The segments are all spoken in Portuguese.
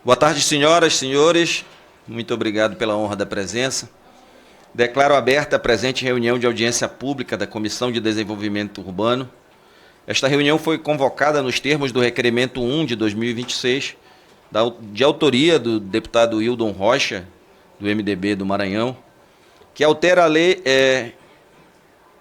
Boa tarde, senhoras e senhores. Muito obrigado pela honra da presença. Declaro aberta a presente reunião de audiência pública da Comissão de Desenvolvimento Urbano. Esta reunião foi convocada nos termos do Requerimento 1 de 2026, de autoria do deputado Hildon Rocha, do MDB do Maranhão, que altera a lei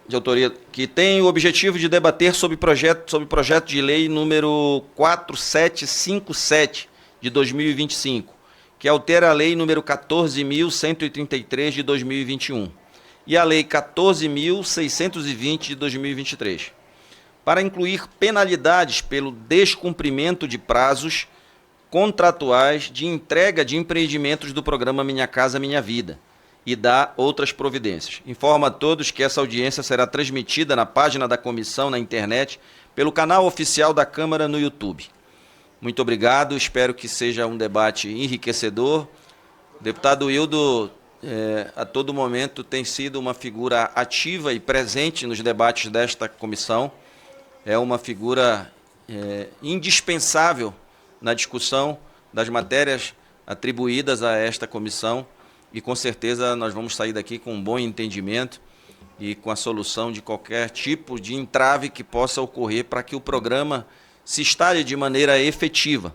de autoria, que tem o objetivo de debater sobre projeto de lei número 4757 de 2025, que altera a lei número 14.133 de 2021 e a lei 14.620 de 2023, para incluir penalidades pelo descumprimento de prazos contratuais de entrega de empreendimentos do programa Minha Casa Minha Vida, e dá outras providências. Informa a todos que essa audiência será transmitida na página da comissão na internet, pelo canal oficial da Câmara no YouTube. Muito obrigado, espero que seja um debate enriquecedor. O deputado Hildon, a todo momento, tem sido uma figura ativa e presente nos debates desta comissão. É uma figura indispensável na discussão das matérias atribuídas a esta comissão, e com certeza nós vamos sair daqui com um bom entendimento e com a solução de qualquer tipo de entrave que possa ocorrer para que o programa se instale de maneira efetiva.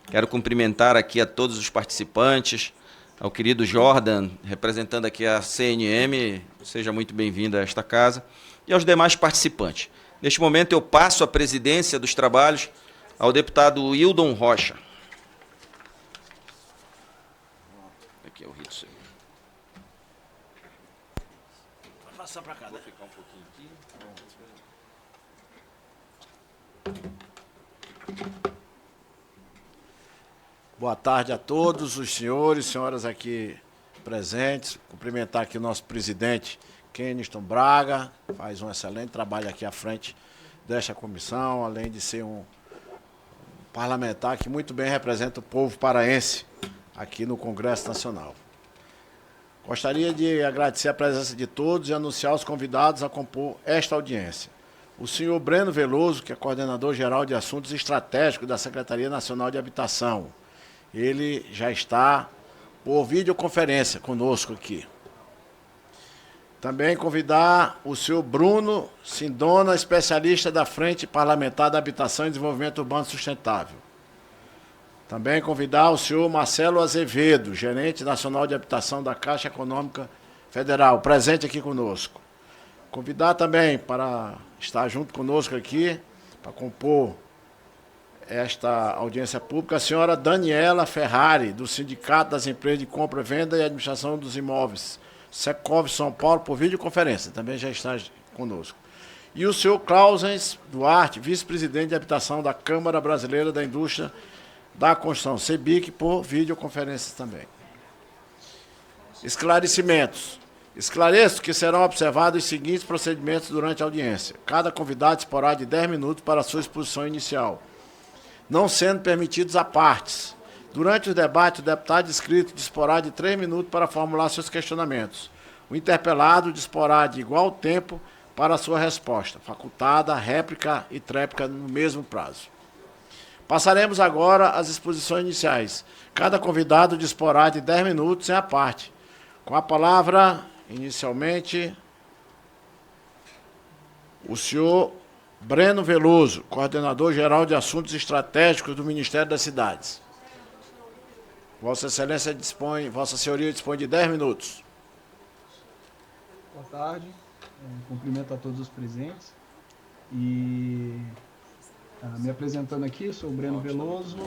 Quero cumprimentar aqui a todos os participantes, ao querido Jordan, representando aqui a CNM, seja muito bem-vindo a esta casa, e aos demais participantes. Neste momento eu passo a presidência dos trabalhos ao deputado Hildon Rocha. Aqui é o rito seu. Vai passar para cá, né? Vou ficar um pouquinho aqui. Boa tarde a todos os senhores e senhoras aqui presentes. Cumprimentar aqui o nosso presidente, Keniston Braga, faz um excelente trabalho aqui à frente desta comissão, além de ser um parlamentar que muito bem representa o povo paraense aqui no Congresso Nacional. Gostaria de agradecer a presença de todos e anunciar os convidados a compor esta audiência. O senhor Breno Veloso, que é coordenador-geral de Assuntos Estratégicos da Secretaria Nacional de Habitação. Ele já está por videoconferência conosco aqui. Também convidar o senhor Bruno Sindona, especialista da Frente Parlamentar da Habitação e Desenvolvimento Urbano Sustentável. Também convidar o senhor Marcelo Azevedo, gerente nacional de habitação da Caixa Econômica Federal, presente aqui conosco. Convidar também para estar junto conosco aqui, para compor esta audiência pública, a senhora Daniela Ferrari, do Sindicato das Empresas de Compra, Venda e Administração dos Imóveis, Secov São Paulo, por videoconferência, também já está conosco. E o senhor Clausens Duarte, vice-presidente de habitação da Câmara Brasileira da Indústria da Construção, CEBIC, por videoconferência também. Esclarecimentos. Esclareço que serão observados os seguintes procedimentos durante a audiência. Cada convidado disporá de 10 minutos para a sua exposição inicial, não sendo permitidos apartes. Durante o debate, o deputado inscrito disporá de 3 minutos para formular seus questionamentos. O interpelado disporá de igual tempo para a sua resposta, facultada, réplica e tréplica no mesmo prazo. Passaremos agora às exposições iniciais. Cada convidado disporá de 10 minutos em aparte. Com a palavra, inicialmente, o senhor Breno Veloso, coordenador-geral de Assuntos Estratégicos do Ministério das Cidades. Vossa Excelência Vossa Senhoria dispõe de 10 minutos. Boa tarde, cumprimento a todos os presentes e me apresentando aqui, sou o Breno Veloso,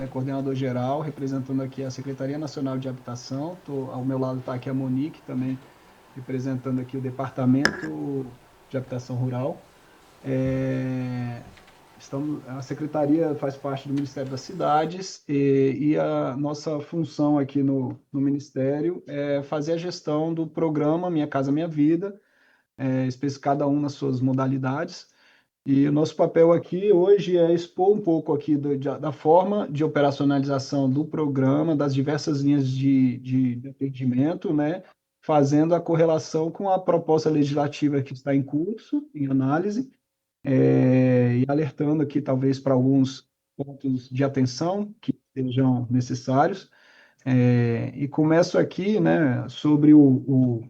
coordenador-geral, representando aqui a Secretaria Nacional de Habitação. Ao meu lado está aqui a Monique, também representando aqui o Departamento de Habitação Rural. A Secretaria faz parte do Ministério das Cidades e a nossa função aqui no Ministério é fazer a gestão do programa Minha Casa Minha Vida, cada um nas suas modalidades. E o nosso papel aqui hoje é expor um pouco aqui da forma de operacionalização do programa, das diversas linhas de atendimento, né, fazendo a correlação com a proposta legislativa que está em curso, em análise, e alertando aqui talvez para alguns pontos de atenção que sejam necessários. E começo aqui, né, sobre o,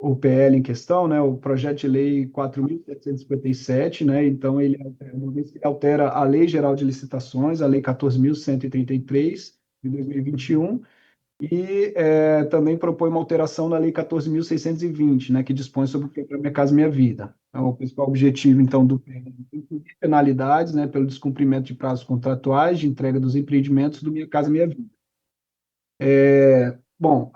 o PL em questão, né, o projeto de lei 4.757, né, então ele altera a Lei Geral de Licitações, a Lei 14.133 de 2021, e também propõe uma alteração na Lei 14.620, né, que dispõe sobre o programa Minha Casa Minha Vida. Então, o principal objetivo, então, do PL é incluir penalidades, né, pelo descumprimento de prazos contratuais de entrega dos empreendimentos do Minha Casa Minha Vida. Bom,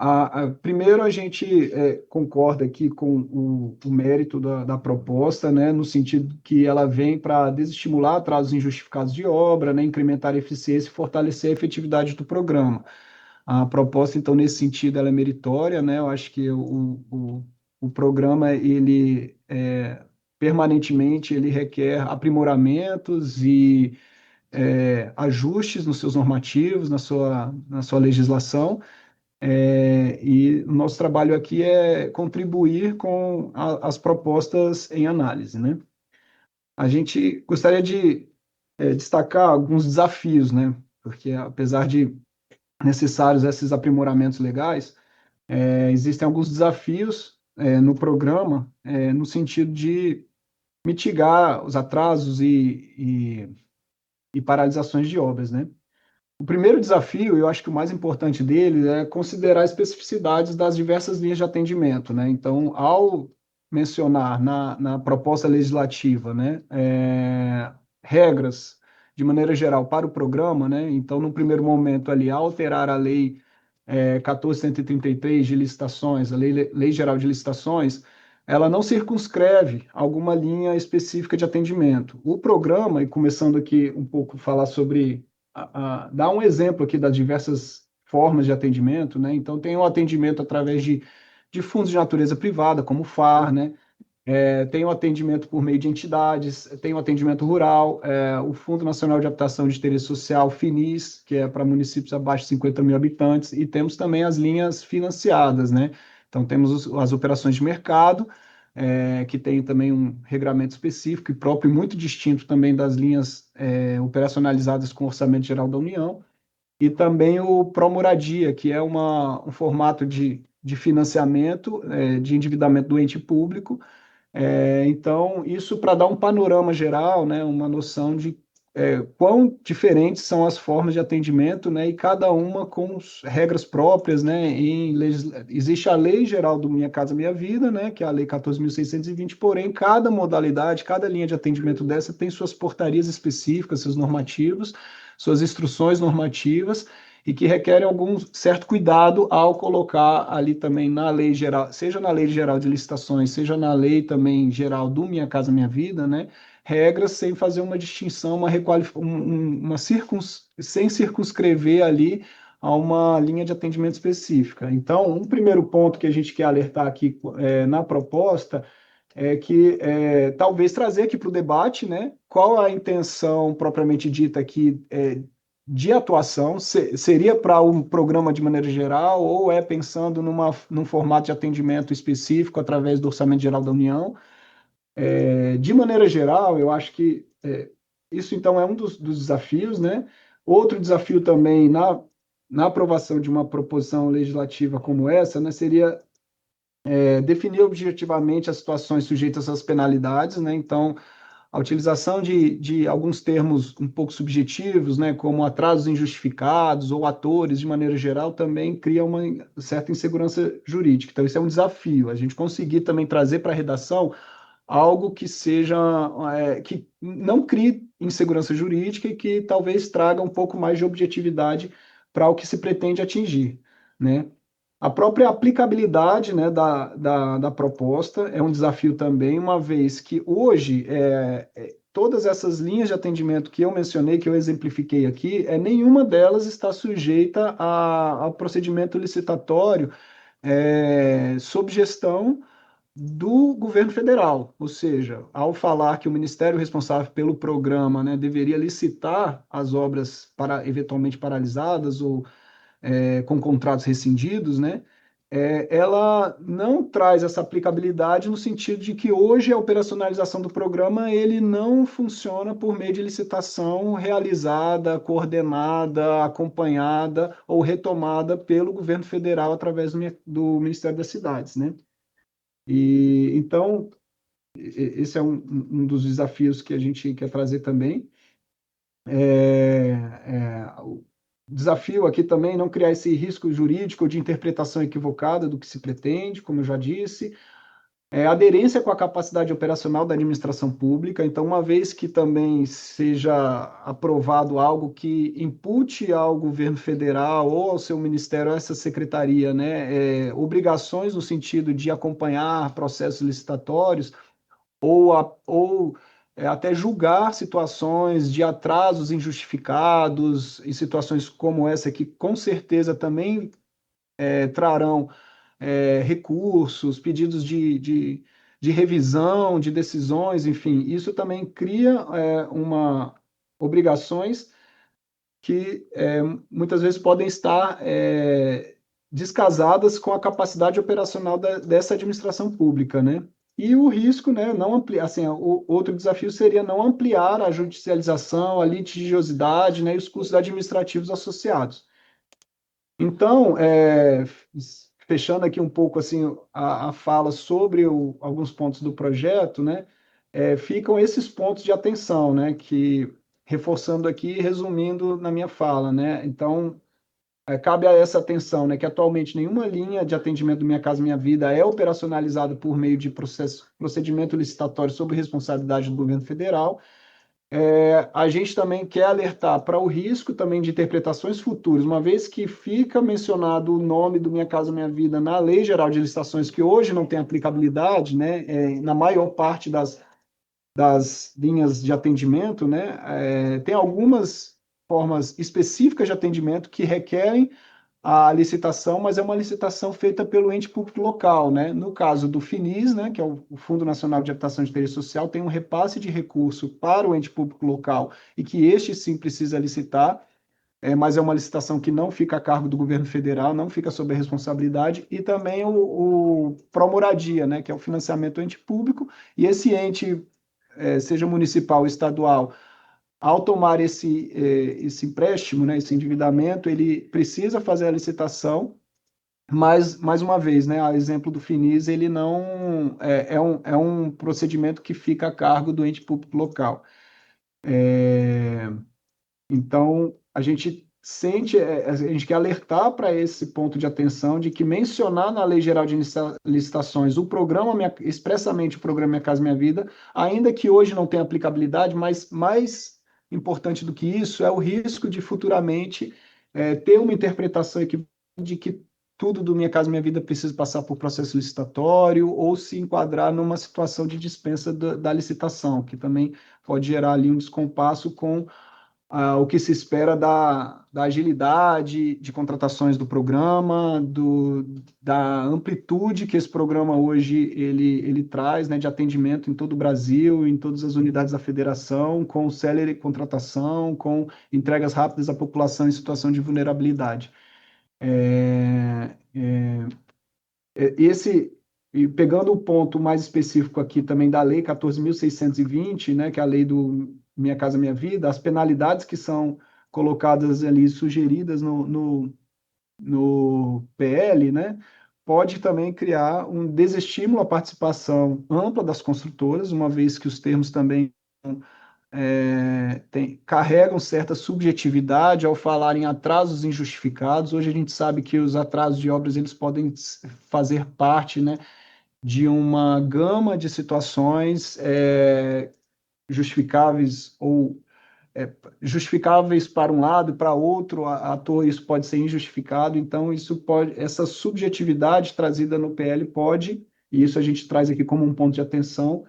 primeiro a gente concorda aqui com o mérito da proposta, né, no sentido que ela vem para desestimular atrasos injustificados de obra, né, incrementar a eficiência e fortalecer a efetividade do programa. A proposta, então, nesse sentido, ela é meritória, né, eu acho que o programa, ele permanentemente, ele requer aprimoramentos e ajustes nos seus normativos, na sua legislação, e o nosso trabalho aqui é contribuir com as propostas em análise, né? A gente gostaria de destacar alguns desafios, né? Porque apesar de necessários esses aprimoramentos legais, existem alguns desafios no programa, no sentido de mitigar os atrasos e paralisações de obras, né? O primeiro desafio, eu acho que o mais importante dele é considerar especificidades das diversas linhas de atendimento, né? Então, ao mencionar na proposta legislativa, né, regras de maneira geral para o programa, né? Então, no primeiro momento ali, alterar a lei 14.133 de licitações, a lei Geral de Licitações, ela não circunscreve alguma linha específica de atendimento. O programa, e começando aqui um pouco falar sobre dar um exemplo aqui das diversas formas de atendimento, né? Então, tem o atendimento através de fundos de natureza privada, como o FAR, né? Tem o atendimento por meio de entidades, tem o atendimento rural, o Fundo Nacional de Habitação de Interesse Social, FINIS, que é para municípios abaixo de 50 mil habitantes, e temos também as linhas financiadas, né? Então, temos as operações de mercado, que tem também um regramento específico e próprio, muito distinto também das linhas operacionalizadas com o Orçamento Geral da União, e também o Promoradia, que é um formato de financiamento, de endividamento do ente público. Então, isso para dar um panorama geral, né, uma noção de quão diferentes são as formas de atendimento, né, e cada uma com regras próprias, né, existe a Lei Geral do Minha Casa Minha Vida, né, que é a Lei 14.620, porém, cada modalidade, cada linha de atendimento dessa tem suas portarias específicas, seus normativos, suas instruções normativas, e que requerem algum certo cuidado ao colocar ali também na lei geral, seja na lei geral de licitações, seja na lei também geral do Minha Casa Minha Vida, né? Regras sem fazer uma distinção, sem circunscrever ali a uma linha de atendimento específica. Então, um primeiro ponto que a gente quer alertar aqui na proposta é que talvez trazer aqui para o debate, né, qual a intenção propriamente dita aqui de atuação, seria para um programa de maneira geral ou é pensando num formato de atendimento específico através do Orçamento Geral da União? De maneira geral, eu acho que isso então é um dos desafios, né? Outro desafio também na aprovação de uma proposição legislativa como essa, né, seria definir objetivamente as situações sujeitas às penalidades, né? Então, a utilização de alguns termos um pouco subjetivos, né, como atrasos injustificados ou atores, de maneira geral, também cria uma certa insegurança jurídica. Então, isso é um desafio, a gente conseguir também trazer para a redação algo que seja, que não crie insegurança jurídica e que talvez traga um pouco mais de objetividade para o que se pretende atingir, né? A própria aplicabilidade, né, da proposta é um desafio também, uma vez que hoje todas essas linhas de atendimento que eu mencionei, que eu exemplifiquei aqui, nenhuma delas está sujeita ao procedimento licitatório sob gestão do governo federal, ou seja, ao falar que o ministério responsável pelo programa, né, deveria licitar as obras eventualmente paralisadas ou com contratos rescindidos, né? ela não traz essa aplicabilidade no sentido de que hoje a operacionalização do programa ele não funciona por meio de licitação realizada, coordenada, acompanhada ou retomada pelo governo federal através do Ministério das Cidades, né? E então esse é um dos desafios que a gente quer trazer também. O desafio aqui também é não criar esse risco jurídico de interpretação equivocada do que se pretende, como eu já disse, aderência com a capacidade operacional da administração pública. Então, uma vez que também seja aprovado algo que impute ao governo federal ou ao seu ministério, a essa secretaria, né, obrigações no sentido de acompanhar processos licitatórios ou até julgar situações de atrasos injustificados e situações como essa que com certeza também trarão recursos, pedidos de revisão de decisões, enfim, isso também cria obrigações que muitas vezes podem estar descasadas com a capacidade operacional dessa administração pública, né? E o risco, né, não ampliar, assim, o outro desafio seria não ampliar a judicialização, a litigiosidade, né, e os custos administrativos associados. Então, fechando aqui um pouco assim a fala sobre alguns pontos do projeto, né, ficam esses pontos de atenção, né, que reforçando aqui, resumindo na minha fala, né, então cabe a essa atenção, né, que atualmente nenhuma linha de atendimento do Minha Casa Minha Vida é operacionalizada por meio de procedimento licitatório sob responsabilidade do governo federal. A gente também quer alertar para o risco também de interpretações futuras, uma vez que fica mencionado o nome do Minha Casa Minha Vida na Lei Geral de Licitações, que hoje não tem aplicabilidade, né, na maior parte das linhas de atendimento, né, tem algumas formas específicas de atendimento que requerem a licitação, mas é uma licitação feita pelo ente público local, né? No caso do FINIS, né, que é o Fundo Nacional de Habitação de Interesse Social, tem um repasse de recurso para o ente público local e que este sim precisa licitar, mas é uma licitação que não fica a cargo do governo federal, não fica sob a responsabilidade, e também o Promoradia, né, que é o financiamento do ente público, e esse ente, seja municipal ou estadual, ao tomar esse empréstimo, né, esse endividamento, ele precisa fazer a licitação, mas, mais uma vez, né, a exemplo do FINIS, ele não é um procedimento que fica a cargo do ente público local. Então, a gente a gente quer alertar para esse ponto de atenção de que mencionar na Lei Geral de Licitações o programa, expressamente o programa Minha Casa Minha Vida, ainda que hoje não tenha aplicabilidade, mas mais importante do que isso é o risco de futuramente ter uma interpretação equivocada de que tudo do Minha Casa Minha Vida precisa passar por processo licitatório ou se enquadrar numa situação de dispensa da licitação, que também pode gerar ali um descompasso com o que se espera da agilidade de contratações do programa, da amplitude que esse programa hoje ele traz, né, de atendimento em todo o Brasil, em todas as unidades da federação, com célere contratação, com entregas rápidas à população em situação de vulnerabilidade. E pegando o ponto mais específico aqui também da Lei 14.620, né, que é a lei do Minha Casa Minha Vida, as penalidades que são colocadas ali, sugeridas no PL, né, pode também criar um desestímulo à participação ampla das construtoras, uma vez que os termos também carregam certa subjetividade ao falar em atrasos injustificados. Hoje a gente sabe que os atrasos de obras eles podem fazer parte, né, de uma gama de situações justificáveis ou justificáveis para um lado e para outro, ator isso pode ser injustificado, então essa subjetividade trazida no PL pode, e isso a gente traz aqui como um ponto de atenção,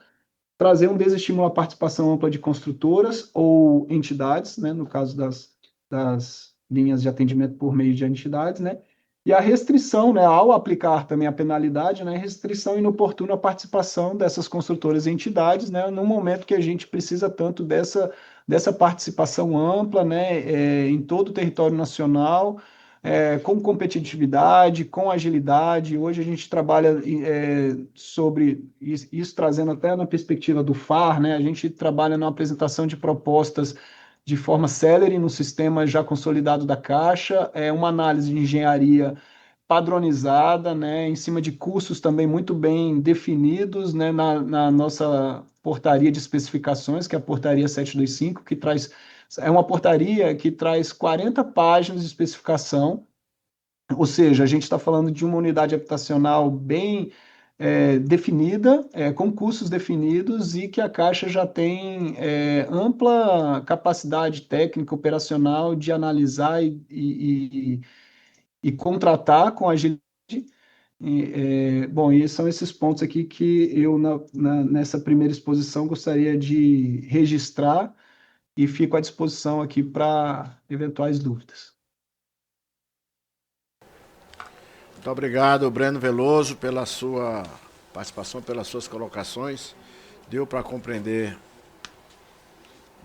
trazer um desestímulo à participação ampla de construtoras ou entidades, né, no caso das linhas de atendimento por meio de entidades, né, e a restrição, né, ao aplicar também a penalidade, né, restrição inoportuna à participação dessas construtoras e entidades, né, no momento que a gente precisa tanto dessa participação ampla, né, em todo o território nacional, com competitividade, com agilidade. Hoje a gente trabalha sobre isso, trazendo até na perspectiva do FAR, né? A gente trabalha na apresentação de propostas de forma célere no sistema já consolidado da Caixa, uma análise de engenharia padronizada, né, em cima de cursos também muito bem definidos, né, na nossa portaria de especificações, que é a portaria 725, que traz, é uma portaria que traz 40 páginas de especificação, ou seja, a gente está falando de uma unidade habitacional bem definida, com cursos definidos e que a Caixa já tem ampla capacidade técnica operacional de analisar e contratar com agilidade. Bom, e são esses pontos aqui que eu, nessa primeira exposição, gostaria de registrar e fico à disposição aqui para eventuais dúvidas. Muito obrigado, Breno Veloso, pela sua participação, pelas suas colocações. Deu para compreender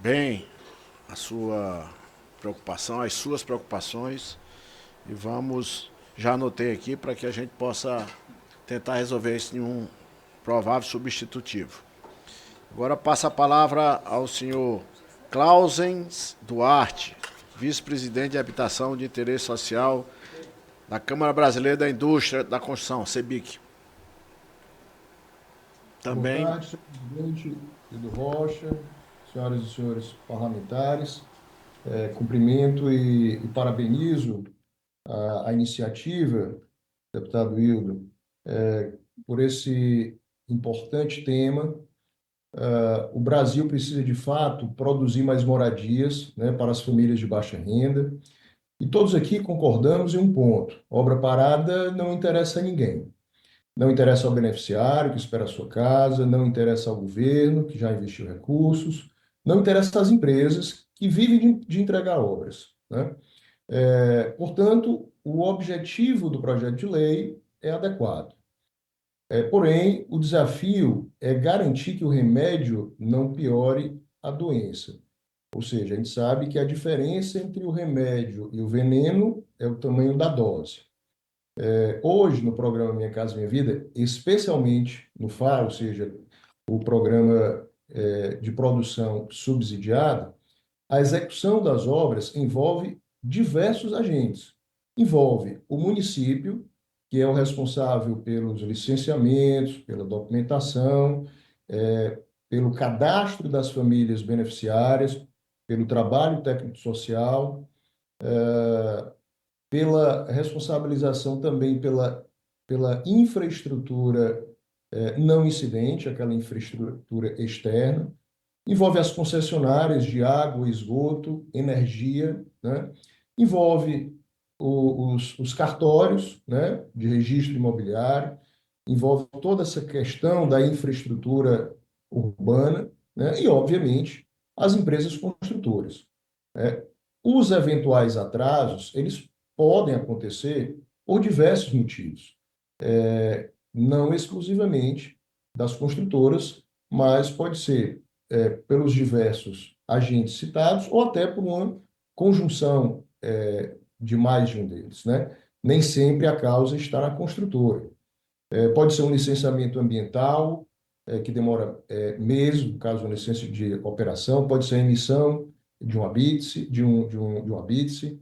bem a sua preocupação, as suas preocupações. E vamos, já anotei aqui, para que a gente possa tentar resolver isso em um provável substitutivo. Agora passa a palavra ao senhor Clausens Duarte, vice-presidente de Habitação de Interesse Social da Câmara Brasileira da Indústria da Construção, CEBIC. Também. Boa tarde, senhor presidente Pedro Rocha, senhoras e senhores parlamentares. Cumprimento e parabenizo a iniciativa, deputado Hildo, por esse importante tema. O Brasil precisa, de fato, produzir mais moradias, né, para as famílias de baixa renda. E todos aqui concordamos em um ponto: obra parada não interessa a ninguém. Não interessa ao beneficiário que espera a sua casa, não interessa ao governo que já investiu recursos, não interessa às empresas que vivem de entregar obras, né? Portanto, o objetivo do projeto de lei é adequado. Porém, o desafio é garantir que o remédio não piore a doença. Ou seja, a gente sabe que a diferença entre o remédio e o veneno é o tamanho da dose. Hoje, no programa Minha Casa Minha Vida, especialmente no FAR, ou seja, o programa de produção subsidiada, a execução das obras envolve diversos agentes. Envolve o município, que é o responsável pelos licenciamentos, pela documentação, pelo cadastro das famílias beneficiárias, pelo trabalho técnico-social, pela responsabilização também pela infraestrutura não incidente, aquela infraestrutura externa. Envolve as concessionárias de água, esgoto, energia, né? Envolve os cartórios, né, de registro imobiliário, envolve toda essa questão da infraestrutura urbana, né, e, obviamente, as empresas construtoras, né? Os eventuais atrasos, eles podem acontecer por diversos motivos, não exclusivamente das construtoras, mas pode ser pelos diversos agentes citados ou até por uma conjunção de mais de um deles, né? Nem sempre a causa está na construtora. Pode ser um licenciamento ambiental, que demora meses, no caso de uma licença de operação, pode ser a emissão de um habite-se, de um habite-se.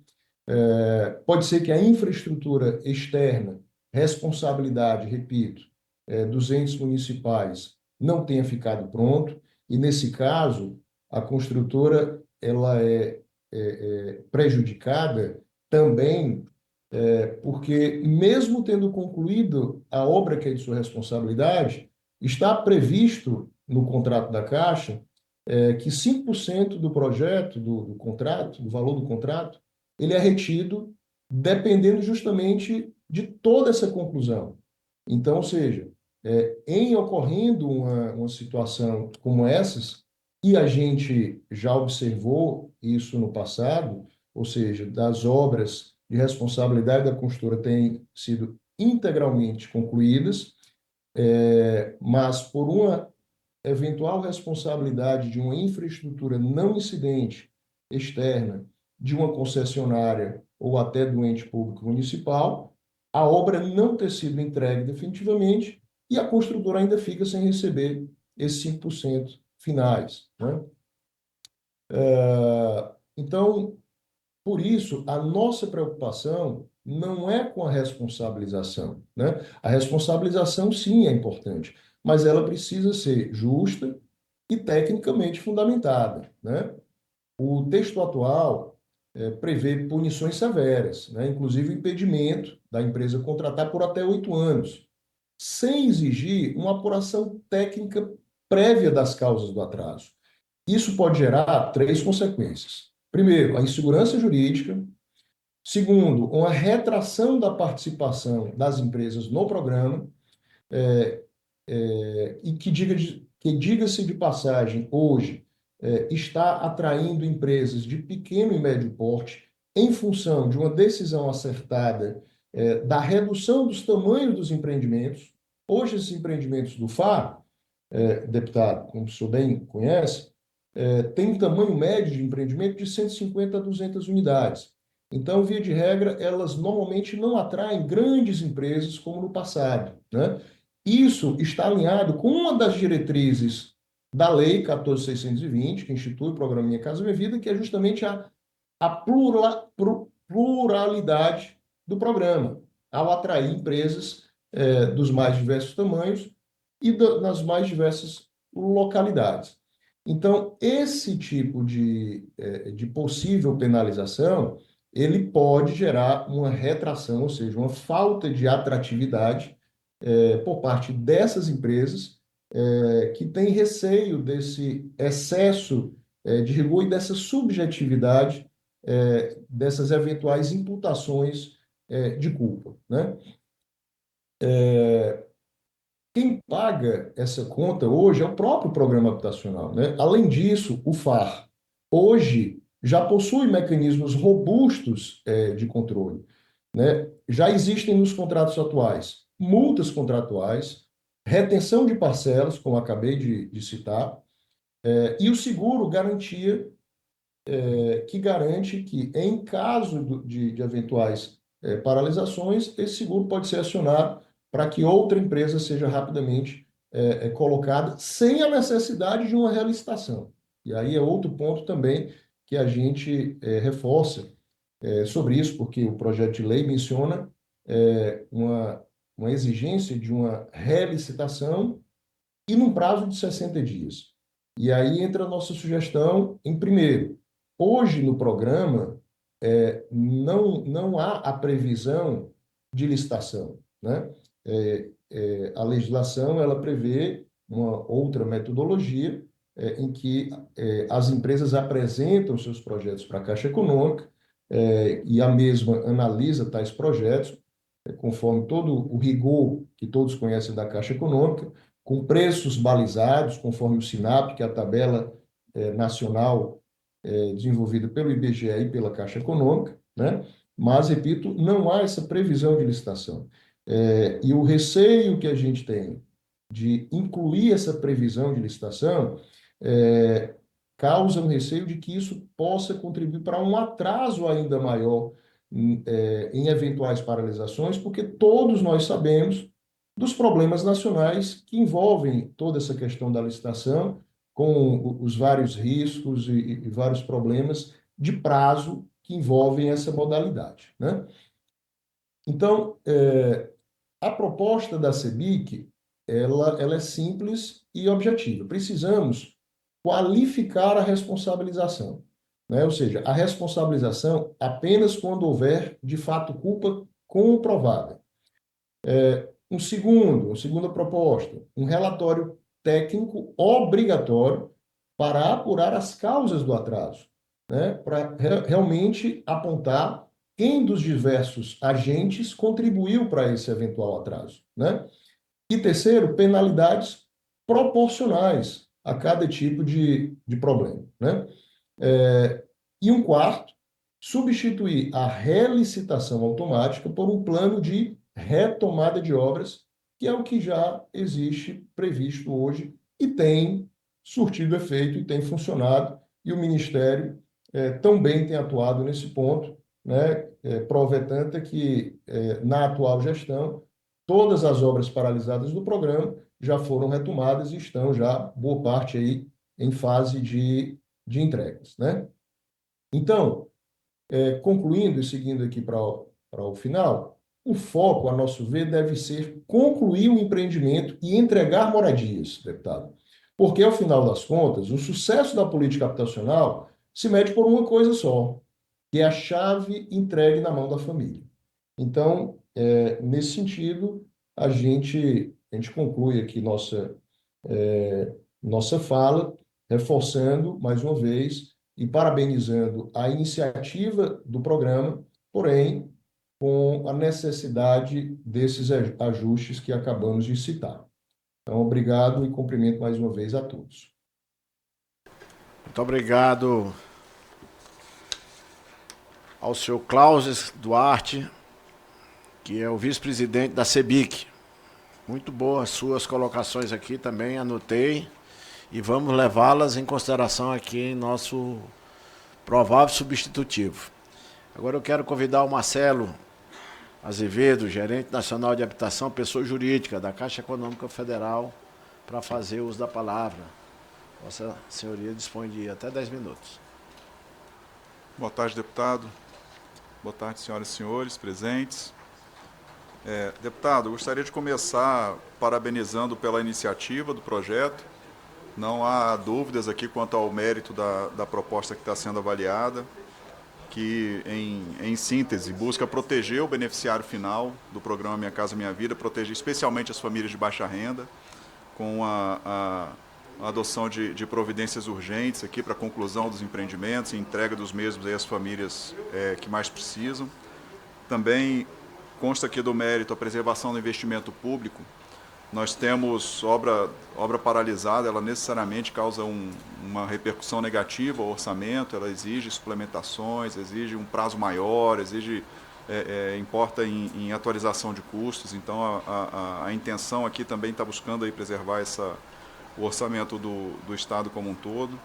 Pode ser que a infraestrutura externa, responsabilidade, repito, dos entes municipais, não tenha ficado pronto, e nesse caso, a construtora ela é prejudicada também, porque mesmo tendo concluído a obra que é de sua responsabilidade, está previsto no contrato da Caixa que 5% do projeto, do contrato, do valor do contrato, ele é retido dependendo justamente de toda essa conclusão. Então, ou seja, em ocorrendo uma situação como essas, e a gente já observou isso no passado, ou seja, das obras de responsabilidade da construtora têm sido integralmente concluídas, mas por uma eventual responsabilidade de uma infraestrutura não incidente externa de uma concessionária ou até do ente público municipal, a obra não ter sido entregue definitivamente e a construtora ainda fica sem receber esses 5% finais, né? Então, por isso, a nossa preocupação não é com a responsabilização, né? A responsabilização, sim, é importante, mas ela precisa ser justa e tecnicamente fundamentada, né? O texto atual prevê punições severas, né? Inclusive o impedimento da empresa contratar por até 8 anos, sem exigir uma apuração técnica prévia das causas do atraso. Isso pode gerar três consequências. Primeiro, a insegurança jurídica. Segundo, uma retração da participação das empresas no programa, e que diga-se de passagem, hoje está atraindo empresas de pequeno e médio porte em função de uma decisão acertada da redução dos tamanhos dos empreendimentos. Hoje, esses empreendimentos do FAR, deputado, como o senhor bem conhece, tem um tamanho médio de empreendimento de 150 a 200 unidades. Então, via de regra, elas normalmente não atraem grandes empresas como no passado, né? Isso está alinhado com uma das diretrizes da Lei 14.620, que institui o programa Minha Casa Minha Vida, que é justamente a pluralidade do programa, ao atrair empresas dos mais diversos tamanhos e nas mais diversas localidades. Então, esse tipo de possível penalização, ele pode gerar uma retração, ou seja, uma falta de atratividade por parte dessas empresas que têm receio desse excesso de rigor e dessa subjetividade dessas eventuais imputações de culpa, né? Quem paga essa conta hoje é o próprio programa habitacional, né? Além disso, o FAR hoje já possui mecanismos robustos de controle, né? Já existem nos contratos atuais multas contratuais, retenção de parcelas, como acabei de citar, e o seguro garantia que garante que, em caso de eventuais paralisações, esse seguro pode ser acionado para que outra empresa seja rapidamente colocada sem a necessidade de uma relicitação. E aí é outro ponto também que a gente reforça sobre isso, porque o projeto de lei menciona uma exigência de uma relicitação e num prazo de 60 dias. E aí entra a nossa sugestão em primeiro. Hoje no programa não há a previsão de licitação, né? A legislação ela prevê uma outra metodologia em que as empresas apresentam seus projetos para a Caixa Econômica e a mesma analisa tais projetos conforme todo o rigor que todos conhecem da Caixa Econômica, com preços balizados, conforme o SINAP, que é a tabela nacional desenvolvida pelo IBGE e pela Caixa Econômica, né? Mas, repito, não há essa previsão de licitação. E o receio que a gente tem de incluir essa previsão de licitação causa um receio de que isso possa contribuir para um atraso ainda maior em eventuais paralisações, porque todos nós sabemos dos problemas nacionais que envolvem toda essa questão da licitação, com os vários riscos e vários problemas de prazo que envolvem essa modalidade, né? Então, a proposta da CEBIC, ela é simples e objetiva. Precisamos qualificar a responsabilização, né? Ou seja, a responsabilização apenas quando houver, de fato, culpa comprovada. Uma segunda proposta, um relatório técnico obrigatório para apurar as causas do atraso, né? Para realmente apontar quem dos diversos agentes contribuiu para esse eventual atraso, né? E terceiro, penalidades proporcionais a cada tipo de problema, né? E um quarto, substituir a relicitação automática por um plano de retomada de obras, que é o que já existe previsto hoje e tem surtido efeito e tem funcionado, e o Ministério também tem atuado nesse ponto, né? Prova é tanta que, na atual gestão, todas as obras paralisadas do programa já foram retomadas e estão já, boa parte aí, em fase de entregas, né? Então, concluindo e seguindo aqui para o final, o foco, a nosso ver, deve ser concluir o empreendimento e entregar moradias, deputado. Porque, ao final das contas, o sucesso da política habitacional se mede por uma coisa só, que é a chave entregue na mão da família. Então, nesse sentido, a gente conclui aqui nossa fala, reforçando, mais uma vez, e parabenizando a iniciativa do programa, porém, com a necessidade desses ajustes que acabamos de citar. Então, obrigado e cumprimento mais uma vez a todos. Muito obrigado ao senhor Cláudio Duarte, que é o vice-presidente da CEBIC. Muito boas suas colocações aqui também, anotei, e vamos levá-las em consideração aqui em nosso provável substitutivo. Agora eu quero convidar o Marcelo Azevedo, gerente nacional de habitação, pessoa jurídica da Caixa Econômica Federal, para fazer uso da palavra. Vossa Senhoria dispõe de até 10 minutos. Boa tarde, deputado. Boa tarde, senhoras e senhores presentes. Deputado, eu gostaria de começar parabenizando pela iniciativa do projeto. Não há dúvidas aqui quanto ao mérito da proposta que está sendo avaliada, que, em síntese, busca proteger o beneficiário final do programa Minha Casa Minha Vida, proteger especialmente as famílias de baixa renda, com a adoção de providências urgentes aqui para a conclusão dos empreendimentos e entrega dos mesmos aí às famílias que mais precisam. Também consta aqui do mérito a preservação do investimento público. Nós temos obra paralisada, ela necessariamente causa uma repercussão negativa ao orçamento, ela exige suplementações, exige um prazo maior, importa em atualização de custos. Então, a intenção aqui também está buscando aí preservar o orçamento do Estado como um todo.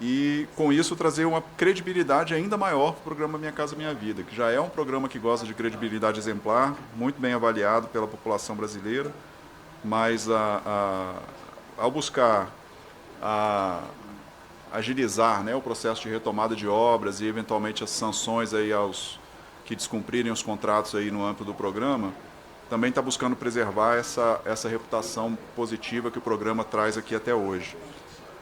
E, com isso, trazer uma credibilidade ainda maior para o programa Minha Casa Minha Vida, que já é um programa que gosta de credibilidade exemplar, muito bem avaliado pela população brasileira, mas ao buscar agilizar, né, o processo de retomada de obras e, eventualmente, as sanções aí aos que descumprirem os contratos aí no âmbito do programa, também está buscando preservar essa reputação positiva que o programa traz aqui até hoje.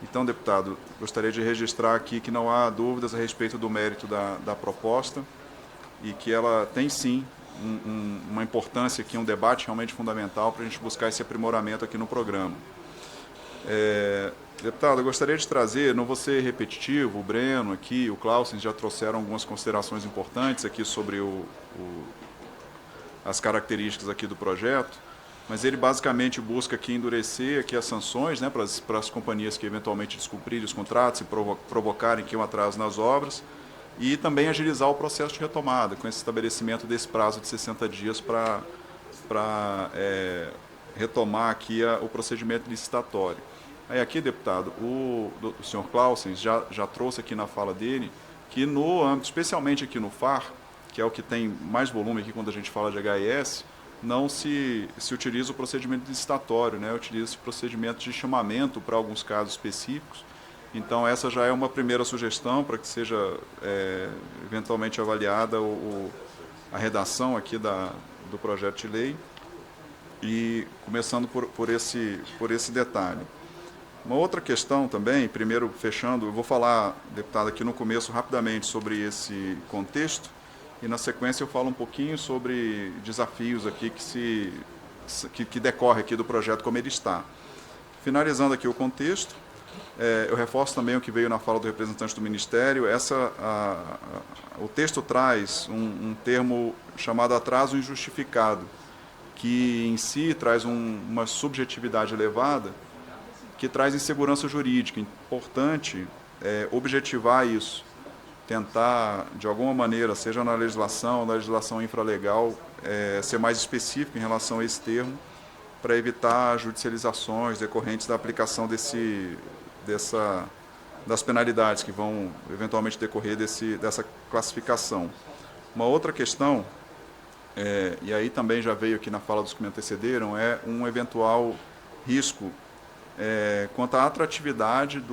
Então, deputado, gostaria de registrar aqui que não há dúvidas a respeito do mérito da proposta e que ela tem, sim, uma importância aqui, um debate realmente fundamental para a gente buscar esse aprimoramento aqui no programa. Deputado, eu gostaria de trazer, não vou ser repetitivo, o Breno aqui, o Clausen já trouxeram algumas considerações importantes aqui sobre as características aqui do projeto, mas ele basicamente busca aqui endurecer aqui as sanções, né, para as companhias que eventualmente descumprirem os contratos e provocarem aqui um atraso nas obras, e também agilizar o processo de retomada, com esse estabelecimento desse prazo de 60 dias para retomar aqui o procedimento licitatório. Aí aqui, deputado, o senhor Clausen já trouxe aqui na fala dele que no âmbito, especialmente aqui no FAR, que é o que tem mais volume aqui quando a gente fala de HIS, não se utiliza o procedimento licitatório, né? Utiliza-se o procedimento de chamamento para alguns casos específicos. Então, essa já é uma primeira sugestão para que seja eventualmente avaliada a redação aqui do projeto de lei, e começando por esse detalhe. Uma outra questão também, primeiro fechando, eu vou falar, deputado, aqui no começo rapidamente sobre esse contexto, e na sequência eu falo um pouquinho sobre desafios aqui que decorre aqui do projeto como ele está. Finalizando aqui o contexto, eu reforço também o que veio na fala do representante do Ministério. O texto traz um termo chamado atraso injustificado, que em si traz uma subjetividade elevada, que traz insegurança jurídica. Importante objetivar isso, tentar, de alguma maneira, seja na legislação infralegal, ser mais específico em relação a esse termo, para evitar judicializações decorrentes da aplicação das penalidades que vão eventualmente decorrer dessa classificação. Uma outra questão, e aí também já veio aqui na fala dos que me antecederam, é um eventual risco quanto à atratividade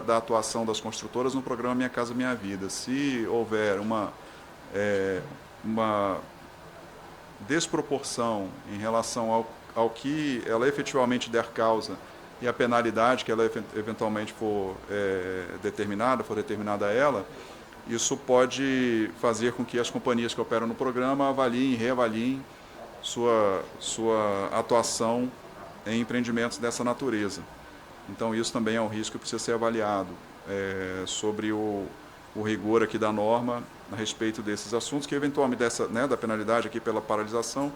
da atuação das construtoras no programa Minha Casa Minha Vida. Se houver uma desproporção em relação ao que ela efetivamente der causa e a penalidade que ela eventualmente for determinada a ela, isso pode fazer com que as companhias que operam no programa avaliem e reavaliem sua atuação em empreendimentos dessa natureza. Então, isso também é um risco que precisa ser avaliado sobre o rigor aqui da norma a respeito desses assuntos, que eventualmente da penalidade aqui pela paralisação,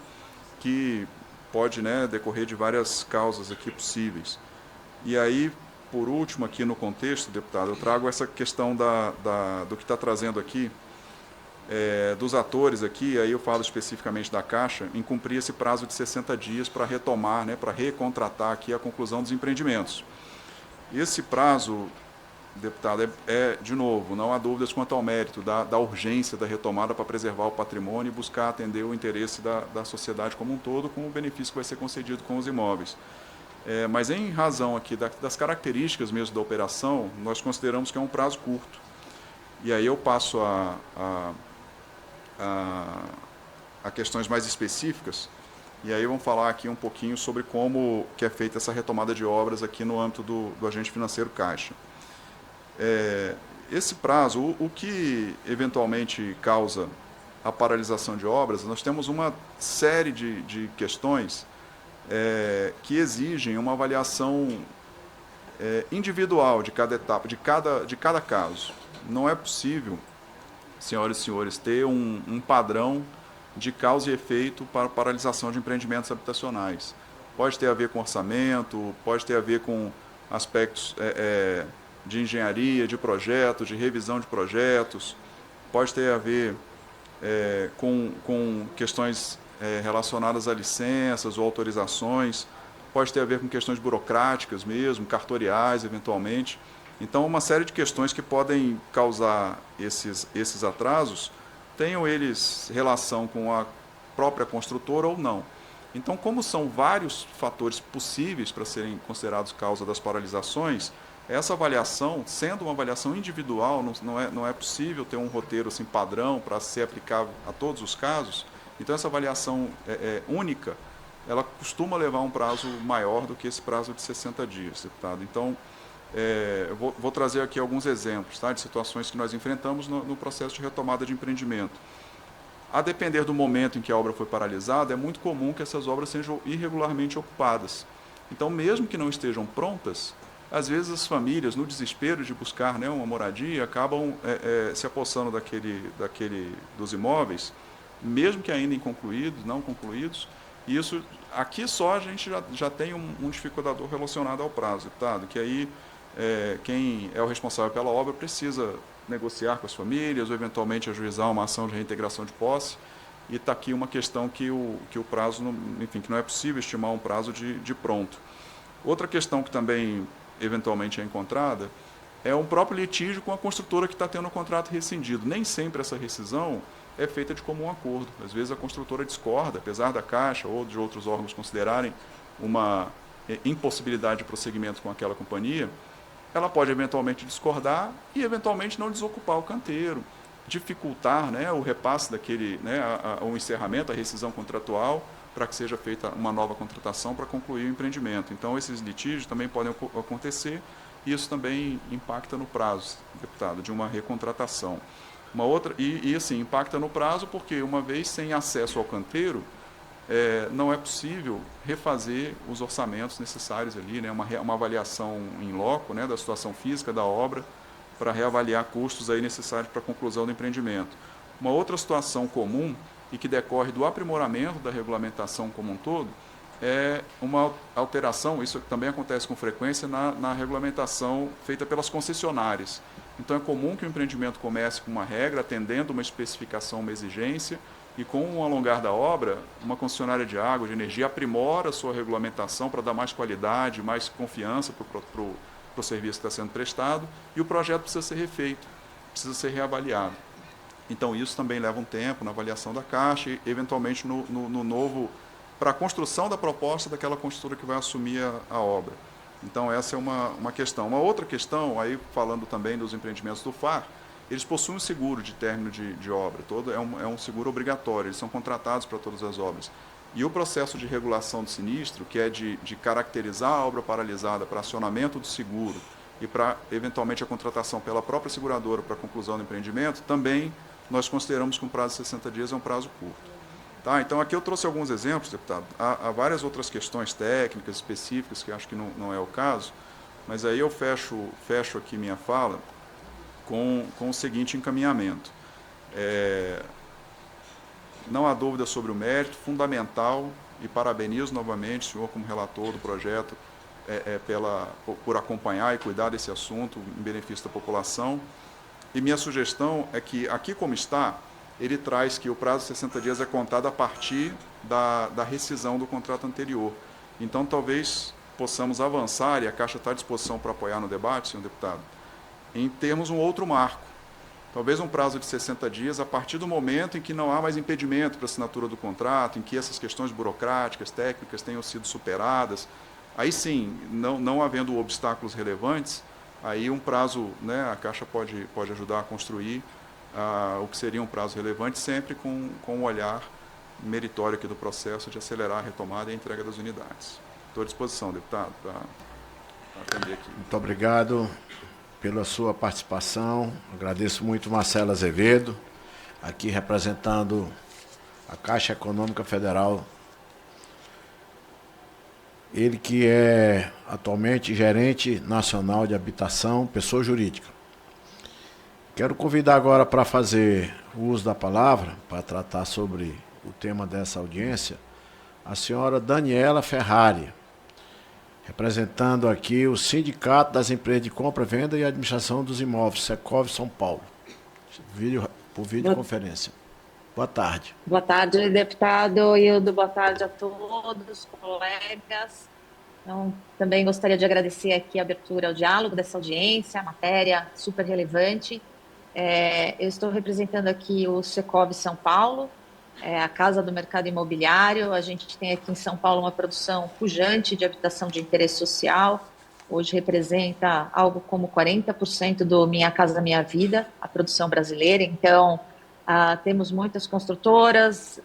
que pode decorrer de várias causas aqui possíveis. E aí, por último, aqui no contexto, deputado, eu trago essa questão do que está trazendo aqui, dos atores aqui, aí eu falo especificamente da Caixa, em cumprir esse prazo de 60 dias para retomar, para recontratar aqui a conclusão dos empreendimentos. Esse prazo, deputado, de novo, não há dúvidas quanto ao mérito da urgência da retomada para preservar o patrimônio e buscar atender o interesse da sociedade como um todo, com o benefício que vai ser concedido com os imóveis. Mas em razão aqui das características mesmo da operação, nós consideramos que é um prazo curto. E aí eu passo a questões mais específicas, e aí vamos falar aqui um pouquinho sobre como que é feita essa retomada de obras aqui no âmbito do agente financeiro Caixa. Esse prazo, o que eventualmente causa a paralisação de obras, nós temos uma série de questões que exigem uma avaliação individual de cada etapa, de cada caso. Não é possível, senhoras e senhores, ter um padrão de causa e efeito para a paralisação de empreendimentos habitacionais. Pode ter a ver com orçamento, pode ter a ver com aspectos de engenharia, de projetos, de revisão de projetos, pode ter a ver com questões relacionadas a licenças ou autorizações, pode ter a ver com questões burocráticas mesmo, cartoriais eventualmente. Então, uma série de questões que podem causar esses atrasos, tenham eles relação com a própria construtora ou não. Então, como são vários fatores possíveis para serem considerados causa das paralisações, essa avaliação, sendo uma avaliação individual, não é possível ter um roteiro assim, padrão para ser aplicável a todos os casos. Então, essa avaliação única, ela costuma levar um prazo maior do que esse prazo de 60 dias, deputado. Então, eu vou trazer aqui alguns exemplos de situações que nós enfrentamos no processo de retomada de empreendimento. A depender do momento em que a obra foi paralisada, é muito comum que essas obras sejam irregularmente ocupadas. Então, mesmo que não estejam prontas, às vezes as famílias, no desespero de buscar uma moradia, acabam se apossando dos imóveis, mesmo que ainda inconcluídos, não concluídos. E isso, aqui só a gente já tem um dificultador relacionado ao prazo, deputado, que aí quem é o responsável pela obra precisa negociar com as famílias ou eventualmente ajuizar uma ação de reintegração de posse, e está aqui uma questão que o prazo, enfim, que não é possível estimar um prazo de pronto. Outra questão que também eventualmente é encontrada é um próprio litígio com a construtora que está tendo o contrato rescindido. Nem sempre essa rescisão é feita de comum acordo. Às vezes a construtora discorda, apesar da Caixa ou de outros órgãos considerarem uma impossibilidade de prosseguimento com aquela companhia, ela pode eventualmente discordar e eventualmente não desocupar o canteiro, dificultar o repasse o encerramento, a rescisão contratual, para que seja feita uma nova contratação para concluir o empreendimento. Então, esses litígios também podem acontecer e isso também impacta no prazo, deputado, de uma recontratação. Uma outra, assim, impacta no prazo porque, uma vez sem acesso ao canteiro, não é possível refazer os orçamentos necessários ali, uma avaliação em loco da situação física da obra para reavaliar custos aí necessários para a conclusão do empreendimento. Uma outra situação comum e que decorre do aprimoramento da regulamentação como um todo é uma alteração, isso também acontece com frequência na regulamentação feita pelas concessionárias. Então é comum que o empreendimento comece com uma regra, atendendo uma especificação, uma exigência, e com o alongar da obra, uma concessionária de água, de energia, aprimora a sua regulamentação para dar mais qualidade, mais confiança para o serviço que está sendo prestado, e o projeto precisa ser refeito, precisa ser reavaliado. Então, isso também leva um tempo na avaliação da Caixa e, eventualmente, no novo, para a construção da proposta daquela construtora que vai assumir a obra. Então, essa é uma questão. Uma outra questão, aí falando também dos empreendimentos do FAR, eles possuem um seguro de término de obra, é um seguro obrigatório, eles são contratados para todas as obras. E o processo de regulação do sinistro, que é de caracterizar a obra paralisada para acionamento do seguro e para, eventualmente, a contratação pela própria seguradora para a conclusão do empreendimento, também nós consideramos que um prazo de 60 dias é um prazo curto. Tá? Então, aqui eu trouxe alguns exemplos, deputado. Há várias outras questões técnicas, específicas, que acho que não é o caso, mas aí eu fecho aqui minha fala com o seguinte encaminhamento. Não há dúvida sobre o mérito, fundamental, e parabenizo novamente o senhor como relator do projeto por acompanhar e cuidar desse assunto em benefício da população. E minha sugestão é que, aqui como está, ele traz que o prazo de 60 dias é contado a partir da rescisão do contrato anterior. Então, talvez possamos avançar, e a Caixa está à disposição para apoiar no debate, senhor deputado, em termos um outro marco. Talvez um prazo de 60 dias, a partir do momento em que não há mais impedimento para a assinatura do contrato, em que essas questões burocráticas, técnicas tenham sido superadas. Aí sim, não havendo obstáculos relevantes, aí um prazo, né, a Caixa pode ajudar a construir o que seria um prazo relevante, sempre com um olhar meritório aqui do processo de acelerar a retomada e a entrega das unidades. Estou à disposição, deputado, para atender aqui. Muito obrigado pela sua participação. Agradeço muito Marcelo Azevedo, aqui representando a Caixa Econômica Federal. Ele que é atualmente gerente nacional de habitação, pessoa jurídica. Quero convidar agora para fazer o uso da palavra, para tratar sobre o tema dessa audiência, a senhora Daniela Ferrari, representando aqui o Sindicato das Empresas de Compra, Venda e Administração dos Imóveis, Secov São Paulo, por videoconferência. Boa tarde. Boa tarde, deputado Hildo, boa tarde a todos, colegas. Então, também gostaria de agradecer aqui a abertura ao diálogo dessa audiência, a matéria super relevante. Eu estou representando aqui o Secov São Paulo, a Casa do Mercado Imobiliário. A gente tem aqui em São Paulo uma produção pujante de habitação de interesse social. Hoje representa algo como 40% do Minha Casa Minha Vida, a produção brasileira. Então, temos muitas construtoras,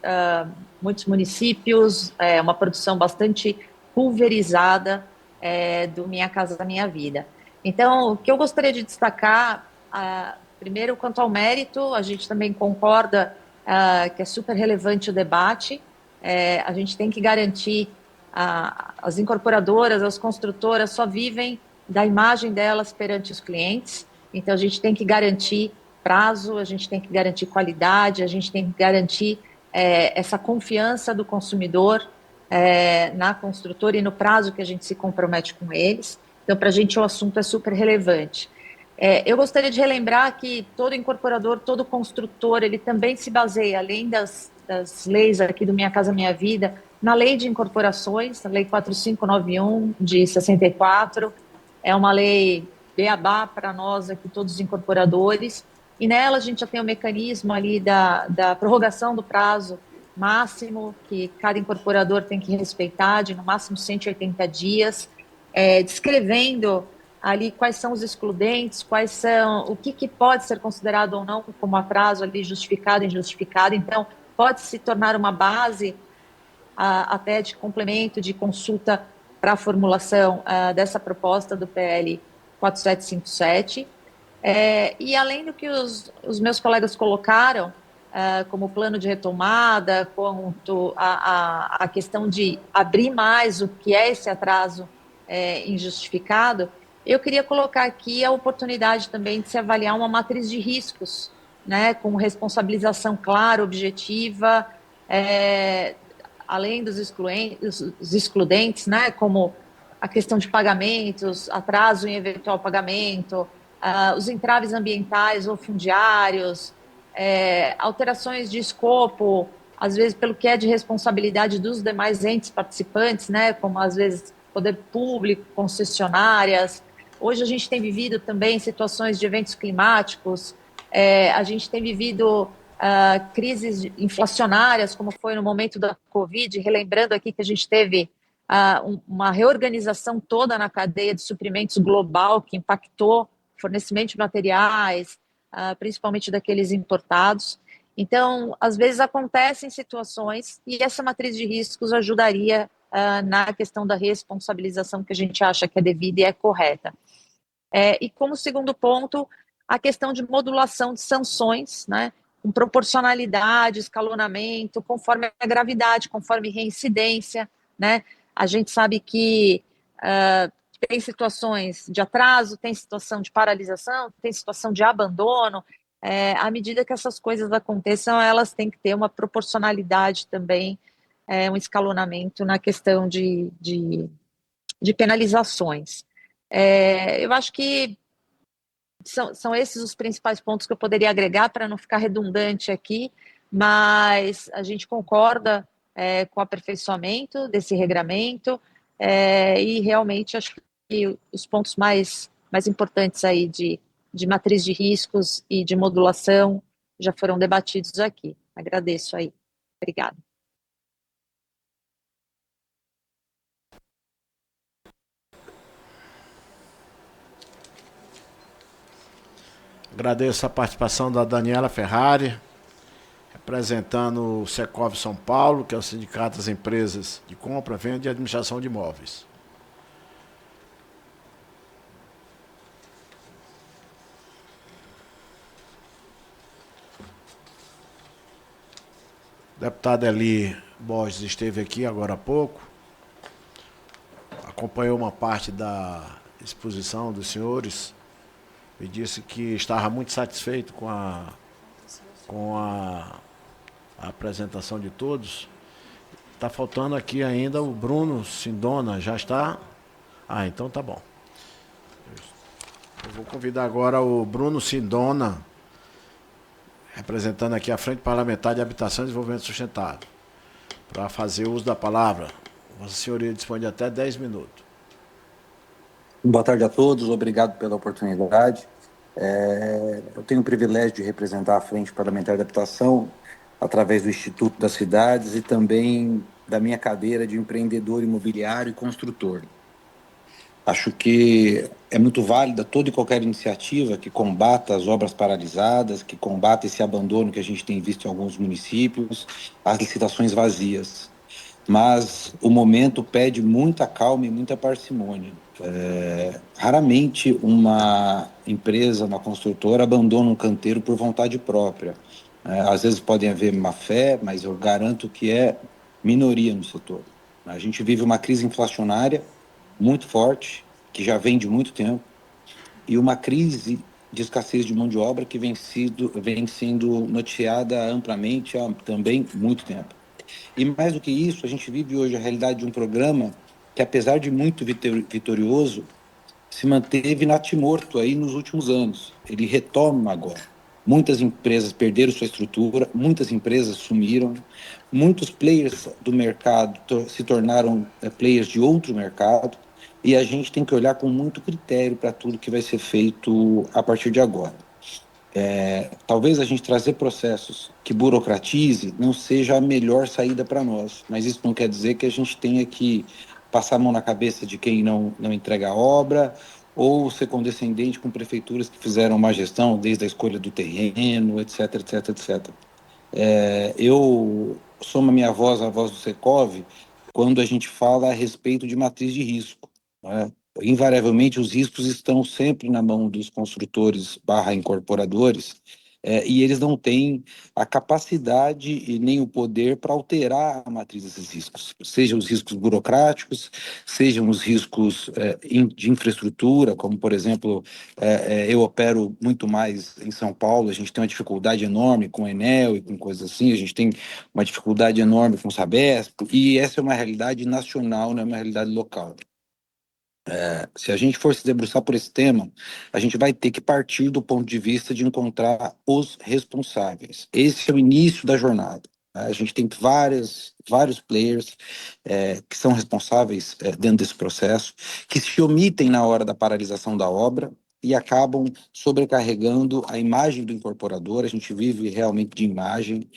muitos municípios, uma produção bastante pulverizada do Minha Casa Minha Vida. Então, o que eu gostaria de destacar, primeiro, quanto ao mérito, a gente também concorda que é super relevante o debate. A gente tem que garantir, as incorporadoras, as construtoras só vivem da imagem delas perante os clientes, então a gente tem que garantir prazo, a gente tem que garantir qualidade, a gente tem que garantir essa confiança do consumidor na construtora e no prazo que a gente se compromete com eles. Então, para a gente o assunto é super relevante. Eu gostaria de relembrar que todo incorporador, todo construtor, ele também se baseia, além das leis aqui do Minha Casa Minha Vida, na lei de incorporações, a lei 4591 de 64, é uma lei beabá para nós aqui, todos os incorporadores, e nela a gente já tem o mecanismo ali da prorrogação do prazo máximo, que cada incorporador tem que respeitar, de no máximo 180 dias, descrevendo ali quais são os excludentes, o que pode ser considerado ou não como atraso ali justificado e injustificado. Então, pode se tornar uma base até de complemento, de consulta para a formulação dessa proposta do PL 4757. E além do que os meus colegas colocaram, como plano de retomada, quanto a questão de abrir mais o que é esse atraso injustificado, eu queria colocar aqui a oportunidade também de se avaliar uma matriz de riscos, né, com responsabilização clara, objetiva, além dos excludentes, né, como a questão de pagamentos, atraso em eventual pagamento, os entraves ambientais ou fundiários, alterações de escopo, às vezes pelo que é de responsabilidade dos demais entes participantes, né, como às vezes poder público, concessionárias. Hoje a gente tem vivido também situações de eventos climáticos, A gente tem vivido crises inflacionárias, como foi no momento da Covid, relembrando aqui que a gente teve uma reorganização toda na cadeia de suprimentos global, que impactou o fornecimento de materiais, principalmente daqueles importados. Então, às vezes acontecem situações e essa matriz de riscos ajudaria na questão da responsabilização que a gente acha que é devida e é correta. E como segundo ponto, a questão de modulação de sanções, né, com proporcionalidade, escalonamento, conforme a gravidade, conforme reincidência, né? A gente sabe que tem situações de atraso, tem situação de paralisação, tem situação de abandono. À medida que essas coisas aconteçam, elas têm que ter uma proporcionalidade também, um escalonamento na questão de penalizações. Eu acho que são esses os principais pontos que eu poderia agregar para não ficar redundante aqui, mas a gente concorda com o aperfeiçoamento desse regramento e realmente acho que os pontos mais importantes aí de matriz de riscos e de modulação já foram debatidos aqui. Agradeço aí. Obrigada. Agradeço a participação da Daniela Ferrari, representando o Secov São Paulo, que é o Sindicato das Empresas de Compra, Venda e Administração de Imóveis. O deputado Eli Borges esteve aqui agora há pouco, acompanhou uma parte da exposição dos senhores e disse que estava muito satisfeito com a apresentação de todos. Está faltando aqui ainda o Bruno Sindona, já está? Então tá bom. Eu vou convidar agora o Bruno Sindona, representando aqui a Frente Parlamentar de Habitação e Desenvolvimento Sustentável, para fazer uso da palavra. Vossa Senhoria dispõe de até 10 minutos. Boa tarde a todos, obrigado pela oportunidade. Eu tenho o privilégio de representar a Frente Parlamentar de Habitação através do Instituto das Cidades e também da minha cadeira de empreendedor imobiliário e construtor. Acho que é muito válida toda e qualquer iniciativa que combata as obras paralisadas, que combata esse abandono que a gente tem visto em alguns municípios, as licitações vazias. Mas o momento pede muita calma e muita parcimônia. Raramente uma empresa, uma construtora abandona um canteiro por vontade própria. Às vezes podem haver má fé, mas eu garanto que é minoria no setor. A gente vive uma crise inflacionária muito forte, que já vem de muito tempo, e uma crise de escassez de mão de obra que vem sendo noticiada amplamente há também muito tempo. E mais do que isso, a gente vive hoje a realidade de um programa que, apesar de muito vitorioso, se manteve natimorto aí nos últimos anos. Ele retoma agora. Muitas empresas perderam sua estrutura, muitas empresas sumiram, muitos players do mercado se tornaram players de outro mercado, e a gente tem que olhar com muito critério para tudo que vai ser feito a partir de agora. Talvez a gente trazer processos que burocratize não seja a melhor saída para nós, mas isso não quer dizer que a gente tenha que passar a mão na cabeça de quem não entrega a obra ou ser condescendente com prefeituras que fizeram má gestão desde a escolha do terreno, etc, etc, etc. Eu somo a minha voz à voz do Secov quando a gente fala a respeito de matriz de risco, né? Invariavelmente, os riscos estão sempre na mão dos construtores / incorporadores, e eles não têm a capacidade e nem o poder para alterar a matriz desses riscos, sejam os riscos burocráticos, sejam os riscos de infraestrutura, como, por exemplo, eu opero muito mais em São Paulo, a gente tem uma dificuldade enorme com o Enel e com coisas assim, a gente tem uma dificuldade enorme com o Sabesp, e essa é uma realidade nacional, não é uma realidade local. Se a gente for se debruçar por esse tema, a gente vai ter que partir do ponto de vista de encontrar os responsáveis. Esse é o início da jornada. A gente tem vários players que são responsáveis dentro desse processo, que se omitem na hora da paralisação da obra, e acabam sobrecarregando a imagem do incorporador. A gente vive realmente de imagem,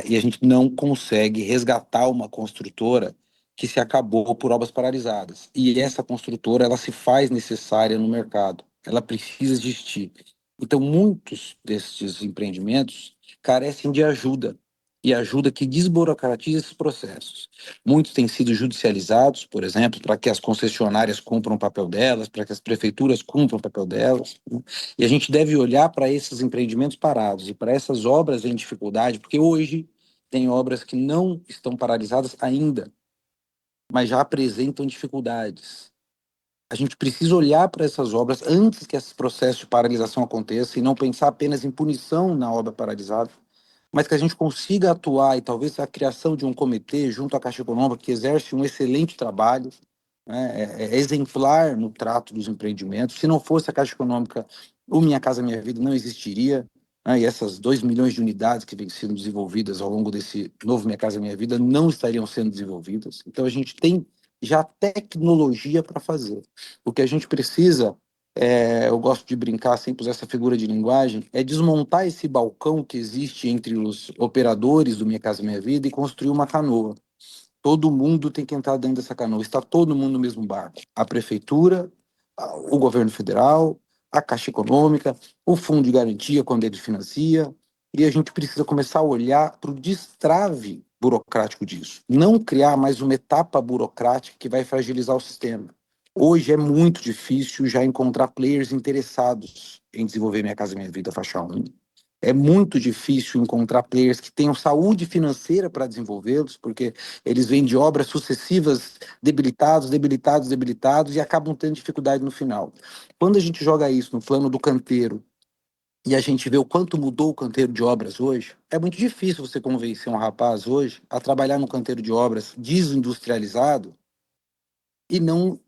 e a gente não consegue resgatar uma construtora que se acabou por obras paralisadas. E essa construtora, ela se faz necessária no mercado, ela precisa existir. Então, muitos desses empreendimentos carecem de ajuda, e ajuda que desburocratiza esses processos. Muitos têm sido judicializados, por exemplo, para que as concessionárias cumpram o papel delas, para que as prefeituras cumpram o papel delas, né? E a gente deve olhar para esses empreendimentos parados e para essas obras em dificuldade, porque hoje tem obras que não estão paralisadas ainda, mas já apresentam dificuldades. A gente precisa olhar para essas obras antes que esse processo de paralisação aconteça e não pensar apenas em punição na obra paralisada, mas que a gente consiga atuar e talvez a criação de um comitê junto à Caixa Econômica que exerce um excelente trabalho, né, é exemplar no trato dos empreendimentos. Se não fosse a Caixa Econômica, o Minha Casa Minha Vida não existiria, né, e essas 2 milhões de unidades que vêm sendo desenvolvidas ao longo desse novo Minha Casa Minha Vida não estariam sendo desenvolvidas. Então a gente tem já tecnologia para fazer. O que a gente precisa, eu gosto de brincar sempre usar essa figura de linguagem, é desmontar esse balcão que existe entre os operadores do Minha Casa Minha Vida e construir uma canoa. Todo mundo tem que entrar dentro dessa canoa. Está todo mundo no mesmo barco. A prefeitura, o governo federal, a Caixa Econômica, o fundo de garantia quando ele financia. E a gente precisa começar a olhar para o destrave burocrático disso. Não criar mais uma etapa burocrática que vai fragilizar o sistema. Hoje é muito difícil já encontrar players interessados em desenvolver Minha Casa Minha Vida faixa 1. É muito difícil encontrar players que tenham saúde financeira para desenvolvê-los, porque eles vêm de obras sucessivas, debilitados, debilitados, debilitados, e acabam tendo dificuldade no final. Quando a gente joga isso no plano do canteiro, e a gente vê o quanto mudou o canteiro de obras hoje, é muito difícil você convencer um rapaz hoje a trabalhar no canteiro de obras desindustrializado e não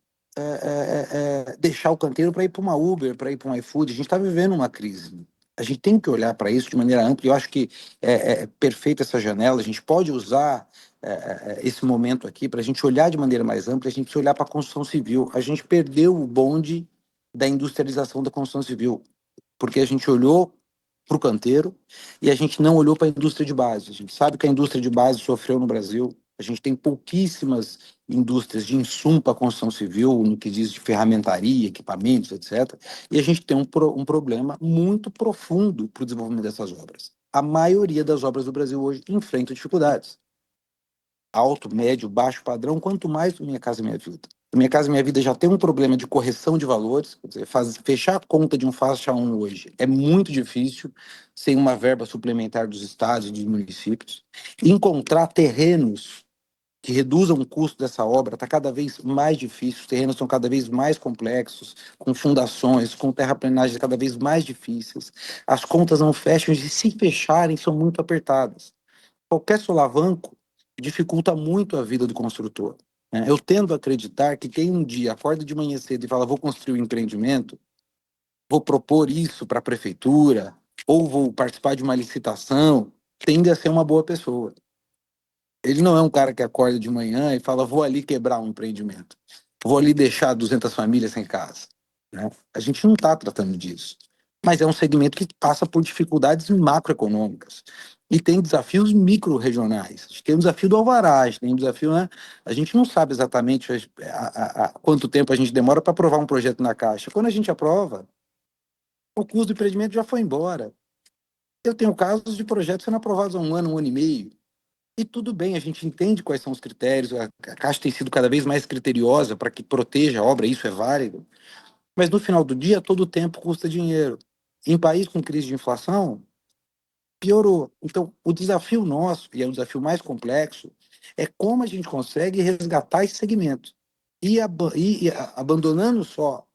deixar o canteiro para ir para uma Uber, para ir para um iFood. A gente está vivendo uma crise. A gente tem que olhar para isso de maneira ampla. Eu acho que é perfeita essa janela. A gente pode usar esse momento aqui para a gente olhar de maneira mais ampla. A gente precisa olhar para a construção civil. A gente perdeu o bonde da industrialização da construção civil, porque a gente olhou para o canteiro e a gente não olhou para a indústria de base. A gente sabe que a indústria de base sofreu no Brasil. A gente tem pouquíssimas indústrias de insumo para a construção civil, no que diz de ferramentaria, equipamentos, etc. E a gente tem um problema muito profundo para o desenvolvimento dessas obras. A maioria das obras do Brasil hoje enfrenta dificuldades. Alto, médio, baixo padrão, quanto mais do Minha Casa Minha Vida. O Minha Casa Minha Vida já tem um problema de correção de valores, quer dizer, fechar a conta de um faixa 1 hoje é muito difícil, sem uma verba suplementar dos estados e dos municípios. Encontrar terrenos que reduzam o custo dessa obra está cada vez mais difícil, os terrenos são cada vez mais complexos, com fundações, com terraplanagens cada vez mais difíceis. As contas não fecham e se fecharem são muito apertadas. Qualquer solavanco dificulta muito a vida do construtor, né? Eu tendo a acreditar que quem um dia acorda de manhã cedo e fala vou construir um empreendimento, vou propor isso para a prefeitura, ou vou participar de uma licitação, tende a ser uma boa pessoa. Ele não é um cara que acorda de manhã e fala vou ali quebrar um empreendimento, vou ali deixar 200 famílias sem casa, né? A gente não está tratando disso, mas é um segmento que passa por dificuldades macroeconômicas e tem desafios micro-regionais. A gente tem o desafio do alvará, a gente tem o desafio, né? A gente não sabe exatamente quanto tempo a gente demora para aprovar um projeto na Caixa. Quando a gente aprova, o custo do empreendimento já foi embora. Eu tenho casos de projetos sendo aprovados há um ano e meio. E tudo bem, a gente entende quais são os critérios, a Caixa tem sido cada vez mais criteriosa para que proteja a obra, isso é válido, mas no final do dia, todo o tempo custa dinheiro. Em país com crise de inflação, piorou. Então, o desafio nosso, e é o desafio mais complexo, é como a gente consegue resgatar esse segmento. Abandonando só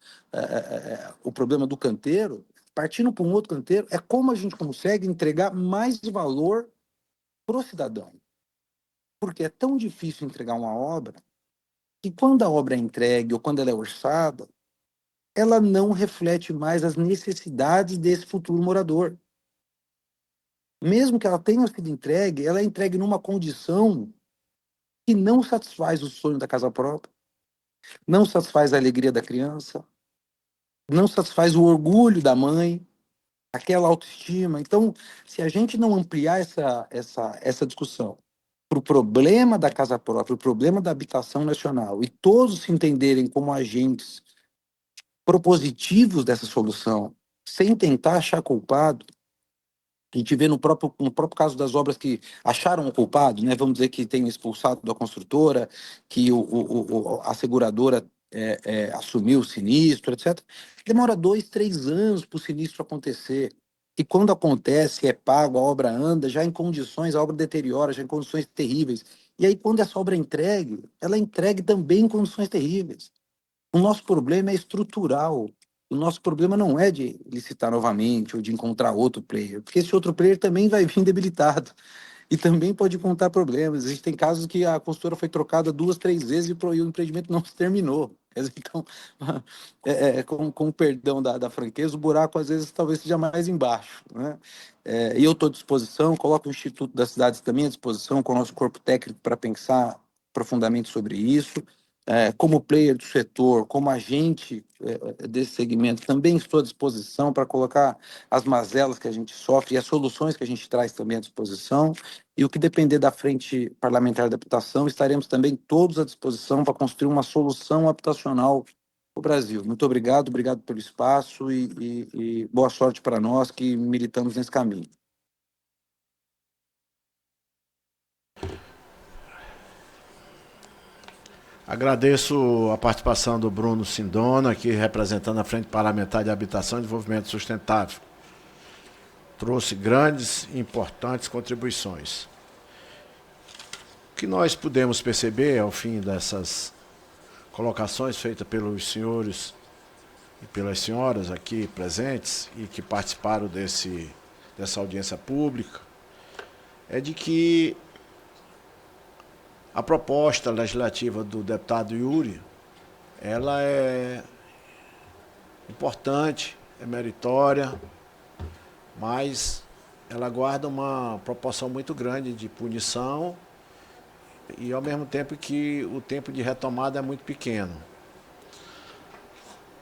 o problema do canteiro, partindo para um outro canteiro, é como a gente consegue entregar mais valor para o cidadão. Porque é tão difícil entregar uma obra que quando a obra é entregue ou quando ela é orçada, ela não reflete mais as necessidades desse futuro morador. Mesmo que ela tenha sido entregue, ela é entregue numa condição que não satisfaz o sonho da casa própria, não satisfaz a alegria da criança, não satisfaz o orgulho da mãe, aquela autoestima. Então, se a gente não ampliar essa discussão para o problema da casa própria, o problema da habitação nacional, e todos se entenderem como agentes propositivos dessa solução, sem tentar achar culpado, a gente vê no próprio caso das obras que acharam o culpado, né? Vamos dizer que tem expulsado da construtora, que a seguradora assumiu o sinistro, etc. Demora 2, 3 anos para o sinistro acontecer. E quando acontece, é pago, a obra anda, já em condições, a obra deteriora, já em condições terríveis. E aí, quando essa obra é entregue, ela é entregue também em condições terríveis. O nosso problema é estrutural. O nosso problema não é de licitar novamente ou de encontrar outro player, porque esse outro player também vai vir debilitado e também pode contar problemas. A gente tem casos que a consultora foi trocada 2, 3 vezes e o empreendimento não se terminou. Quer dizer, então, com o perdão da franqueza, o buraco às vezes talvez seja mais embaixo, né? E eu estou à disposição, coloco o Instituto das Cidades também à disposição, com o nosso corpo técnico para pensar profundamente sobre isso. Como player do setor, como agente desse segmento, também estou à disposição para colocar as mazelas que a gente sofre e as soluções que a gente traz também à disposição. E o que depender da Frente Parlamentar de Habitação, estaremos também todos à disposição para construir uma solução habitacional para o Brasil. Muito obrigado, obrigado pelo espaço e boa sorte para nós que militamos nesse caminho. Agradeço a participação do Bruno Sindona, aqui representando a Frente Parlamentar de Habitação e Desenvolvimento Sustentável. Trouxe grandes e importantes contribuições. O que nós pudemos perceber ao fim dessas colocações feitas pelos senhores e pelas senhoras aqui presentes e que participaram dessa audiência pública é de que a proposta legislativa do deputado Yuri, ela é importante, é meritória, mas ela guarda uma proporção muito grande de punição e, ao mesmo tempo, que o tempo de retomada é muito pequeno.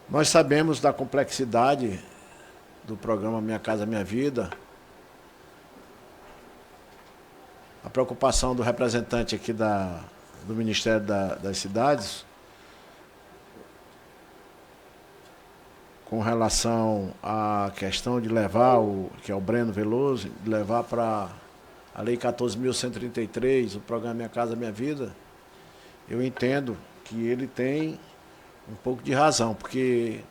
Nós sabemos da complexidade do programa Minha Casa Minha Vida. A preocupação do representante aqui do Ministério das Cidades com relação à questão de levar, que é o Breno Veloso, de levar para a Lei 14.133, o programa Minha Casa Minha Vida, eu entendo que ele tem um pouco de razão, porque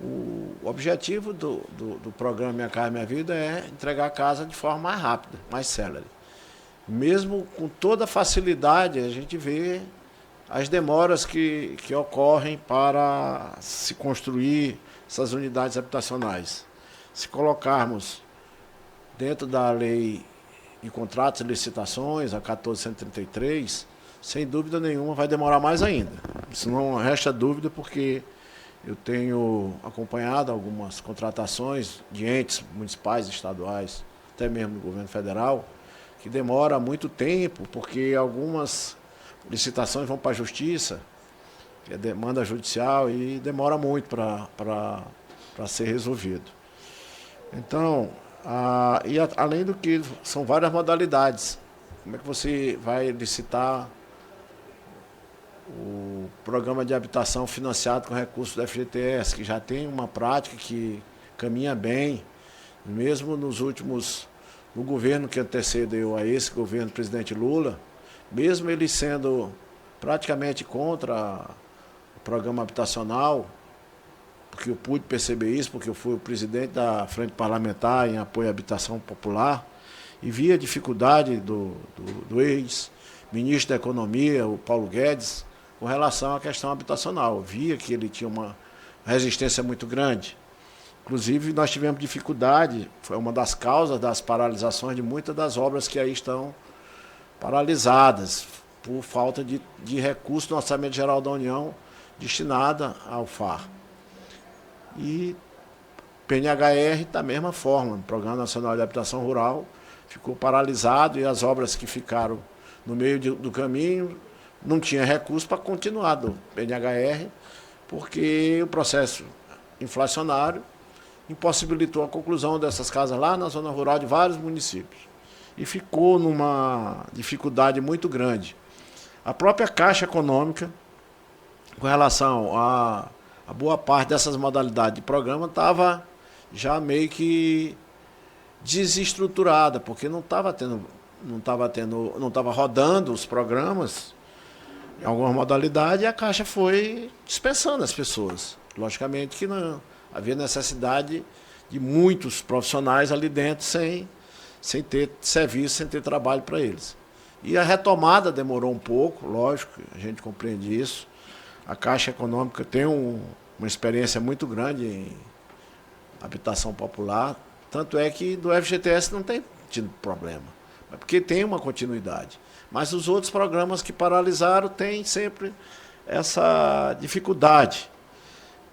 o objetivo do programa Minha Casa Minha Vida é entregar a casa de forma mais rápida, mais célere. Mesmo com toda a facilidade, a gente vê as demoras que ocorrem para se construir essas unidades habitacionais. Se colocarmos dentro da lei de contratos e licitações, a 14.133, sem dúvida nenhuma vai demorar mais ainda. Isso não resta dúvida, porque eu tenho acompanhado algumas contratações de entes municipais, estaduais, até mesmo do governo federal, que demora muito tempo, porque algumas licitações vão para a justiça, que é demanda judicial, e demora muito para ser resolvido. Então, além do que são várias modalidades, como é que você vai licitar o programa de habitação financiado com recursos do FGTS, que já tem uma prática que caminha bem, mesmo no governo que antecedeu a esse governo do presidente Lula, mesmo ele sendo praticamente contra o programa habitacional, porque eu pude perceber isso, porque eu fui o presidente da Frente Parlamentar em apoio à habitação popular, e vi a dificuldade do ex-ministro da Economia, o Paulo Guedes, com relação à questão habitacional. Eu via que ele tinha uma resistência muito grande. Inclusive, nós tivemos dificuldade, foi uma das causas das paralisações de muitas das obras que aí estão paralisadas, por falta de recurso no Orçamento Geral da União destinada ao FAR. E PNHR, da mesma forma, o Programa Nacional de Habitação Rural, ficou paralisado e as obras que ficaram no meio do caminho não tinha recurso para continuar do PNHR, porque o processo inflacionário impossibilitou a conclusão dessas casas lá na zona rural de vários municípios. E ficou numa dificuldade muito grande. A própria Caixa Econômica, com relação a boa parte dessas modalidades de programa, estava já meio que desestruturada, porque não estava rodando os programas em alguma modalidade, e a Caixa foi dispensando as pessoas. Logicamente que não havia necessidade de muitos profissionais ali dentro sem ter serviço, sem ter trabalho para eles. E a retomada demorou um pouco, lógico, a gente compreende isso. A Caixa Econômica tem uma experiência muito grande em habitação popular, tanto é que do FGTS não tem tido problema, porque tem uma continuidade. Mas os outros programas que paralisaram têm sempre essa dificuldade.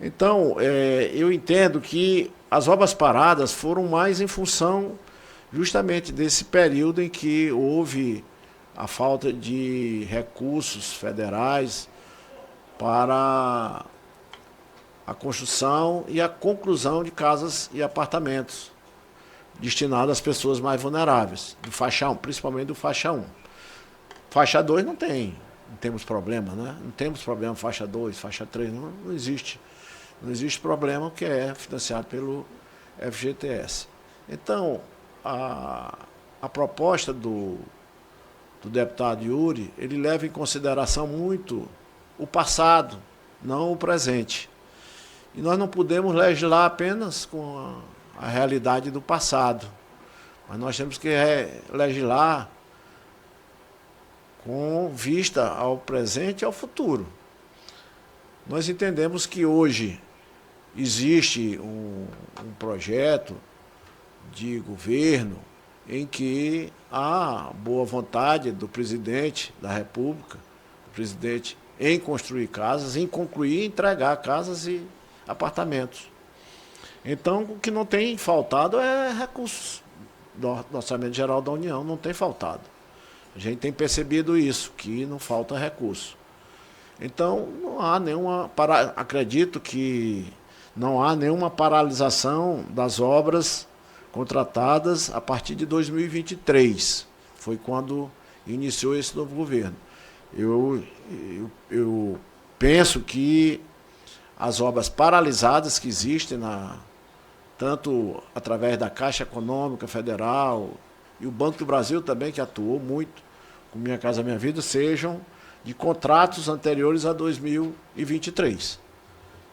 Então, eu entendo que as obras paradas foram mais em função justamente desse período em que houve a falta de recursos federais para a construção e a conclusão de casas e apartamentos destinados às pessoas mais vulneráveis, do faixa 1, principalmente do faixa 1. Faixa 2 não temos problema, né? Não temos problema faixa 2, faixa 3, não existe. Não existe problema, que é financiado pelo FGTS. Então, a proposta do deputado Yuri, ele leva em consideração muito o passado, não o presente. E nós não podemos legislar apenas com a realidade do passado, mas nós temos que legislar com vista ao presente e ao futuro. Nós entendemos que hoje existe um projeto de governo em que há boa vontade do presidente da República, do presidente em construir casas, em concluir e entregar casas e apartamentos. Então, o que não tem faltado é recursos do Orçamento Geral da União, não tem faltado. A gente tem percebido isso, que não falta recurso. Então, não há nenhuma, acredito que não há nenhuma paralisação das obras contratadas a partir de 2023. Foi quando iniciou esse novo governo. Eu penso que as obras paralisadas que existem, tanto através da Caixa Econômica Federal e o Banco do Brasil também, que atuou muito com Minha Casa Minha Vida, sejam de contratos anteriores a 2023.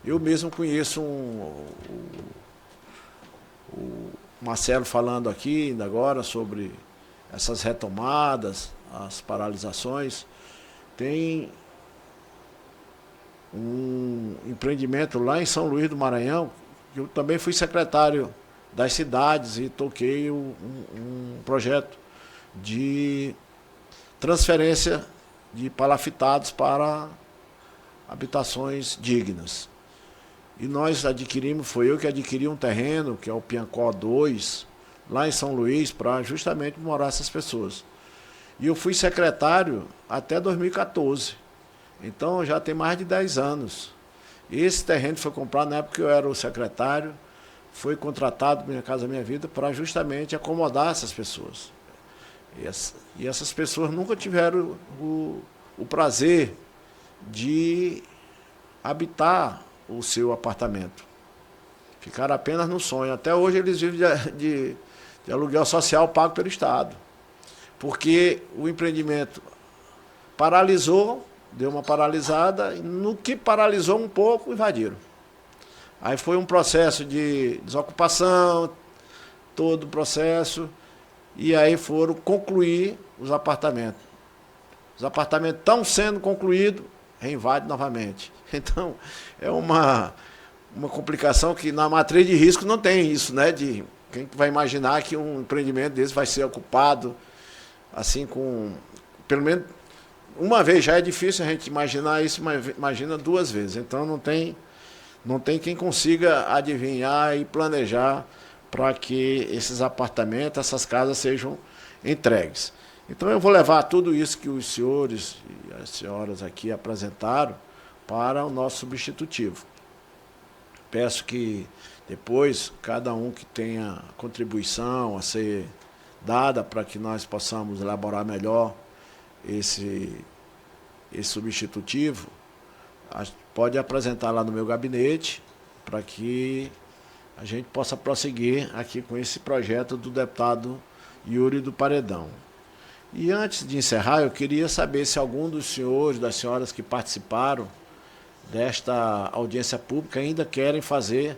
Eu mesmo conheço o Marcelo falando aqui ainda agora sobre essas retomadas, as paralisações. Tem um empreendimento lá em São Luís do Maranhão, que eu também fui secretário das cidades e toquei um projeto de transferência de palafitados para habitações dignas. E nós adquirimos, foi eu que adquiri um terreno, que é o Piancó 2, lá em São Luís, para justamente morar essas pessoas. E eu fui secretário até 2014. Então já tem mais de 10 anos. Esse terreno foi comprado na época que eu era o secretário, foi contratado Minha Casa Minha Vida para justamente acomodar essas pessoas. E essas pessoas nunca tiveram o prazer de habitar o seu apartamento. Ficaram apenas no sonho. Até hoje eles vivem de aluguel social pago pelo Estado. Porque o empreendimento paralisou, deu uma paralisada, e no que paralisou um pouco, invadiram. Aí foi um processo de desocupação, todo o processo, e aí foram concluir os apartamentos. Os apartamentos estão sendo concluídos, reinvade novamente. Então, é uma complicação que na matriz de risco não tem isso, né? Quem vai imaginar que um empreendimento desse vai ser ocupado assim pelo menos uma vez já é difícil a gente imaginar isso, mas imagina 2 vezes. Então não tem quem consiga adivinhar e planejar para que esses apartamentos, essas casas sejam entregues. Então eu vou levar tudo isso que os senhores e as senhoras aqui apresentaram para o nosso substitutivo. Peço que depois cada um que tenha contribuição a ser dada para que nós possamos elaborar melhor esse substitutivo, pode apresentar lá no meu gabinete para que a gente possa prosseguir aqui com esse projeto do deputado Yuri do Paredão. E antes de encerrar, eu queria saber se algum dos senhores, das senhoras que participaram desta audiência pública ainda querem fazer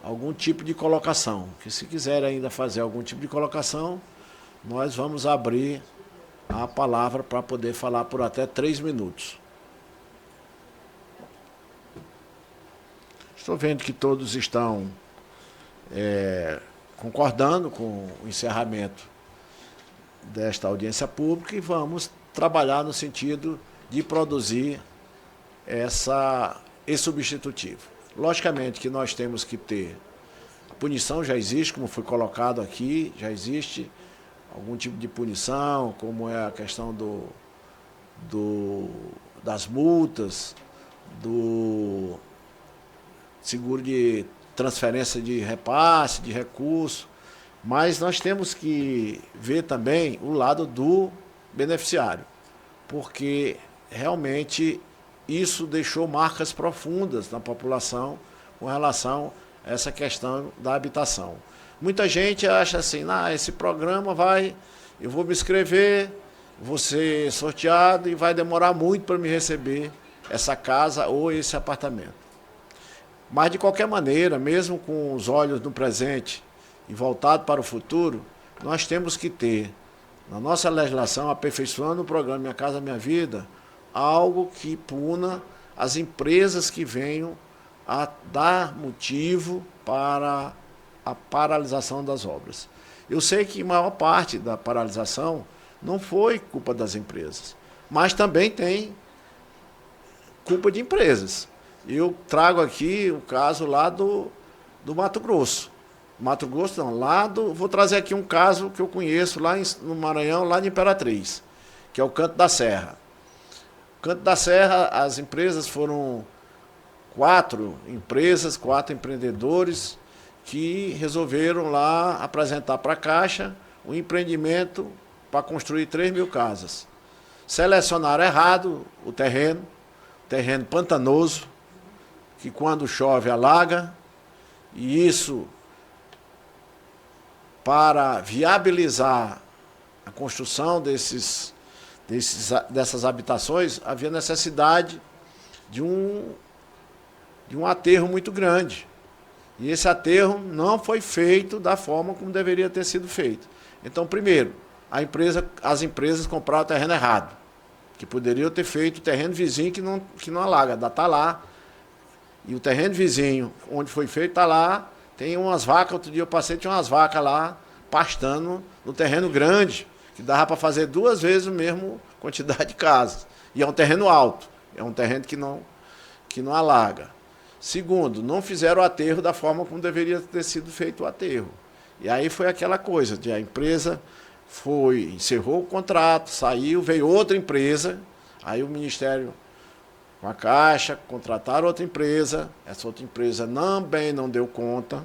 algum tipo de colocação. Que se quiserem ainda fazer algum tipo de colocação, nós vamos abrir a palavra para poder falar por até 3 minutos. Estou vendo que todos estão concordando com o encerramento desta audiência pública e vamos trabalhar no sentido de produzir esse substitutivo. Logicamente que nós temos que ter, a punição já existe, como foi colocado aqui, já existe algum tipo de punição, como é a questão das multas, do seguro de transferência de repasse, de recurso, mas nós temos que ver também o lado do beneficiário, porque realmente isso deixou marcas profundas na população com relação a essa questão da habitação. Muita gente acha assim, esse programa eu vou me inscrever, vou ser sorteado e vai demorar muito para me receber essa casa ou esse apartamento. Mas, de qualquer maneira, mesmo com os olhos no presente e voltado para o futuro, nós temos que ter, na nossa legislação, aperfeiçoando o programa Minha Casa Minha Vida, algo que puna as empresas que venham a dar motivo para a paralisação das obras. Eu sei que a maior parte da paralisação não foi culpa das empresas, mas também tem culpa de empresas. Eu trago aqui o caso lá do Mato Grosso. Mato Grosso não, vou trazer aqui um caso que eu conheço lá no Maranhão, lá de Imperatriz, que é o Canto da Serra. O Canto da Serra, as empresas foram 4 empreendedores que resolveram lá apresentar para a Caixa um empreendimento para construir 3.000 casas. Selecionaram errado o terreno pantanoso, que quando chove alaga, e isso, para viabilizar a construção dessas habitações, havia necessidade de um aterro muito grande. E esse aterro não foi feito da forma como deveria ter sido feito. Então, primeiro, as empresas compraram o terreno errado, que poderiam ter feito o terreno vizinho que não alaga, está lá. E o terreno vizinho, onde foi feito, está lá. Tem umas vacas, outro dia eu passei, tinha umas vacas lá pastando no terreno grande, que dava para fazer 2 vezes a mesma quantidade de casas. E é um terreno alto, é um terreno que não alaga. Segundo, não fizeram o aterro da forma como deveria ter sido feito o aterro. E aí foi aquela coisa de a empresa encerrou o contrato, saiu, veio outra empresa, aí o Ministério com a Caixa contrataram outra empresa, essa outra empresa também não deu conta,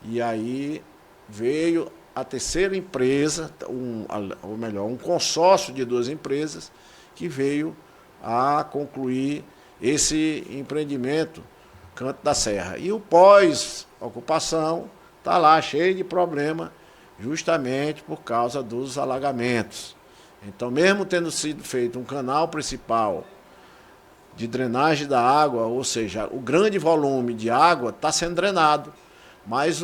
e aí veio a terceira empresa, um consórcio de 2 empresas, que veio a concluir esse empreendimento Canto da Serra. E o pós-ocupação está lá cheio de problema, justamente por causa dos alagamentos. Então, mesmo tendo sido feito um canal principal de drenagem da água, ou seja, o grande volume de água está sendo drenado, mas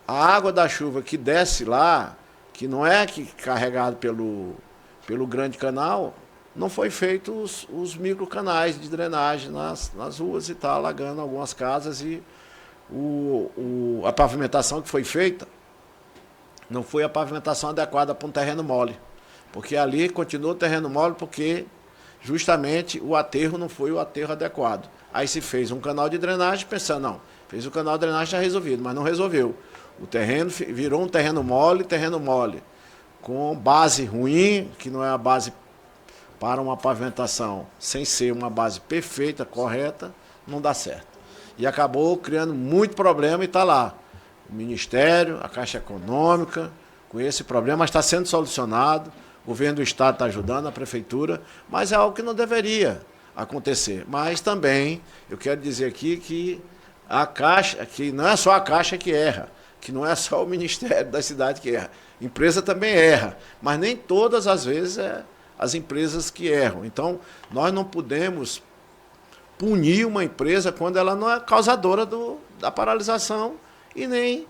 a água da chuva que desce lá, que não é carregado pelo grande canal, não foi feito os microcanais de drenagem nas ruas e está alagando algumas casas, e a pavimentação que foi feita não foi a pavimentação adequada para um terreno mole, porque ali continua o terreno mole porque justamente o aterro não foi o aterro adequado. Aí se fez um canal de drenagem pensando, fez o canal de drenagem, está resolvido, mas não resolveu. O terreno virou um terreno mole, com base ruim, que não é a base para uma pavimentação sem ser uma base perfeita, correta, não dá certo. E acabou criando muito problema e está lá. O Ministério, a Caixa Econômica, com esse problema, mas está sendo solucionado. O governo do Estado está ajudando, a Prefeitura, mas é algo que não deveria acontecer. Mas também, eu quero dizer aqui que a Caixa, que não é só a Caixa que erra, que não é só o Ministério da cidade que erra. A empresa também erra, mas nem todas as vezes é as empresas que erram. Então, nós não podemos punir uma empresa quando ela não é causadora da paralisação e nem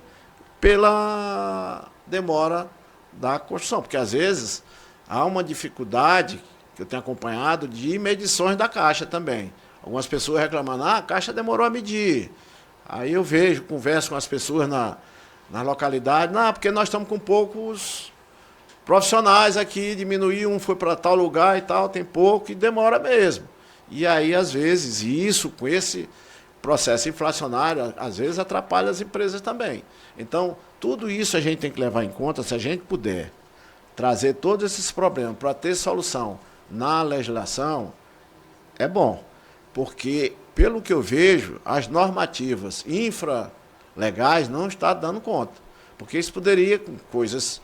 pela demora da construção, porque às vezes há uma dificuldade, que eu tenho acompanhado, de medições da Caixa também. Algumas pessoas reclamando, a Caixa demorou a medir. Aí eu vejo, converso com as pessoas na localidade, não, porque nós estamos com poucos profissionais aqui, diminuir, um foi para tal lugar e tal, tem pouco, e demora mesmo. E aí, às vezes, isso, com esse processo inflacionário, às vezes atrapalha as empresas também. Então, tudo isso a gente tem que levar em conta, se a gente puder trazer todos esses problemas para ter solução na legislação, é bom. Porque, pelo que eu vejo, as normativas infralegais não estão dando conta. Porque isso poderia, com coisas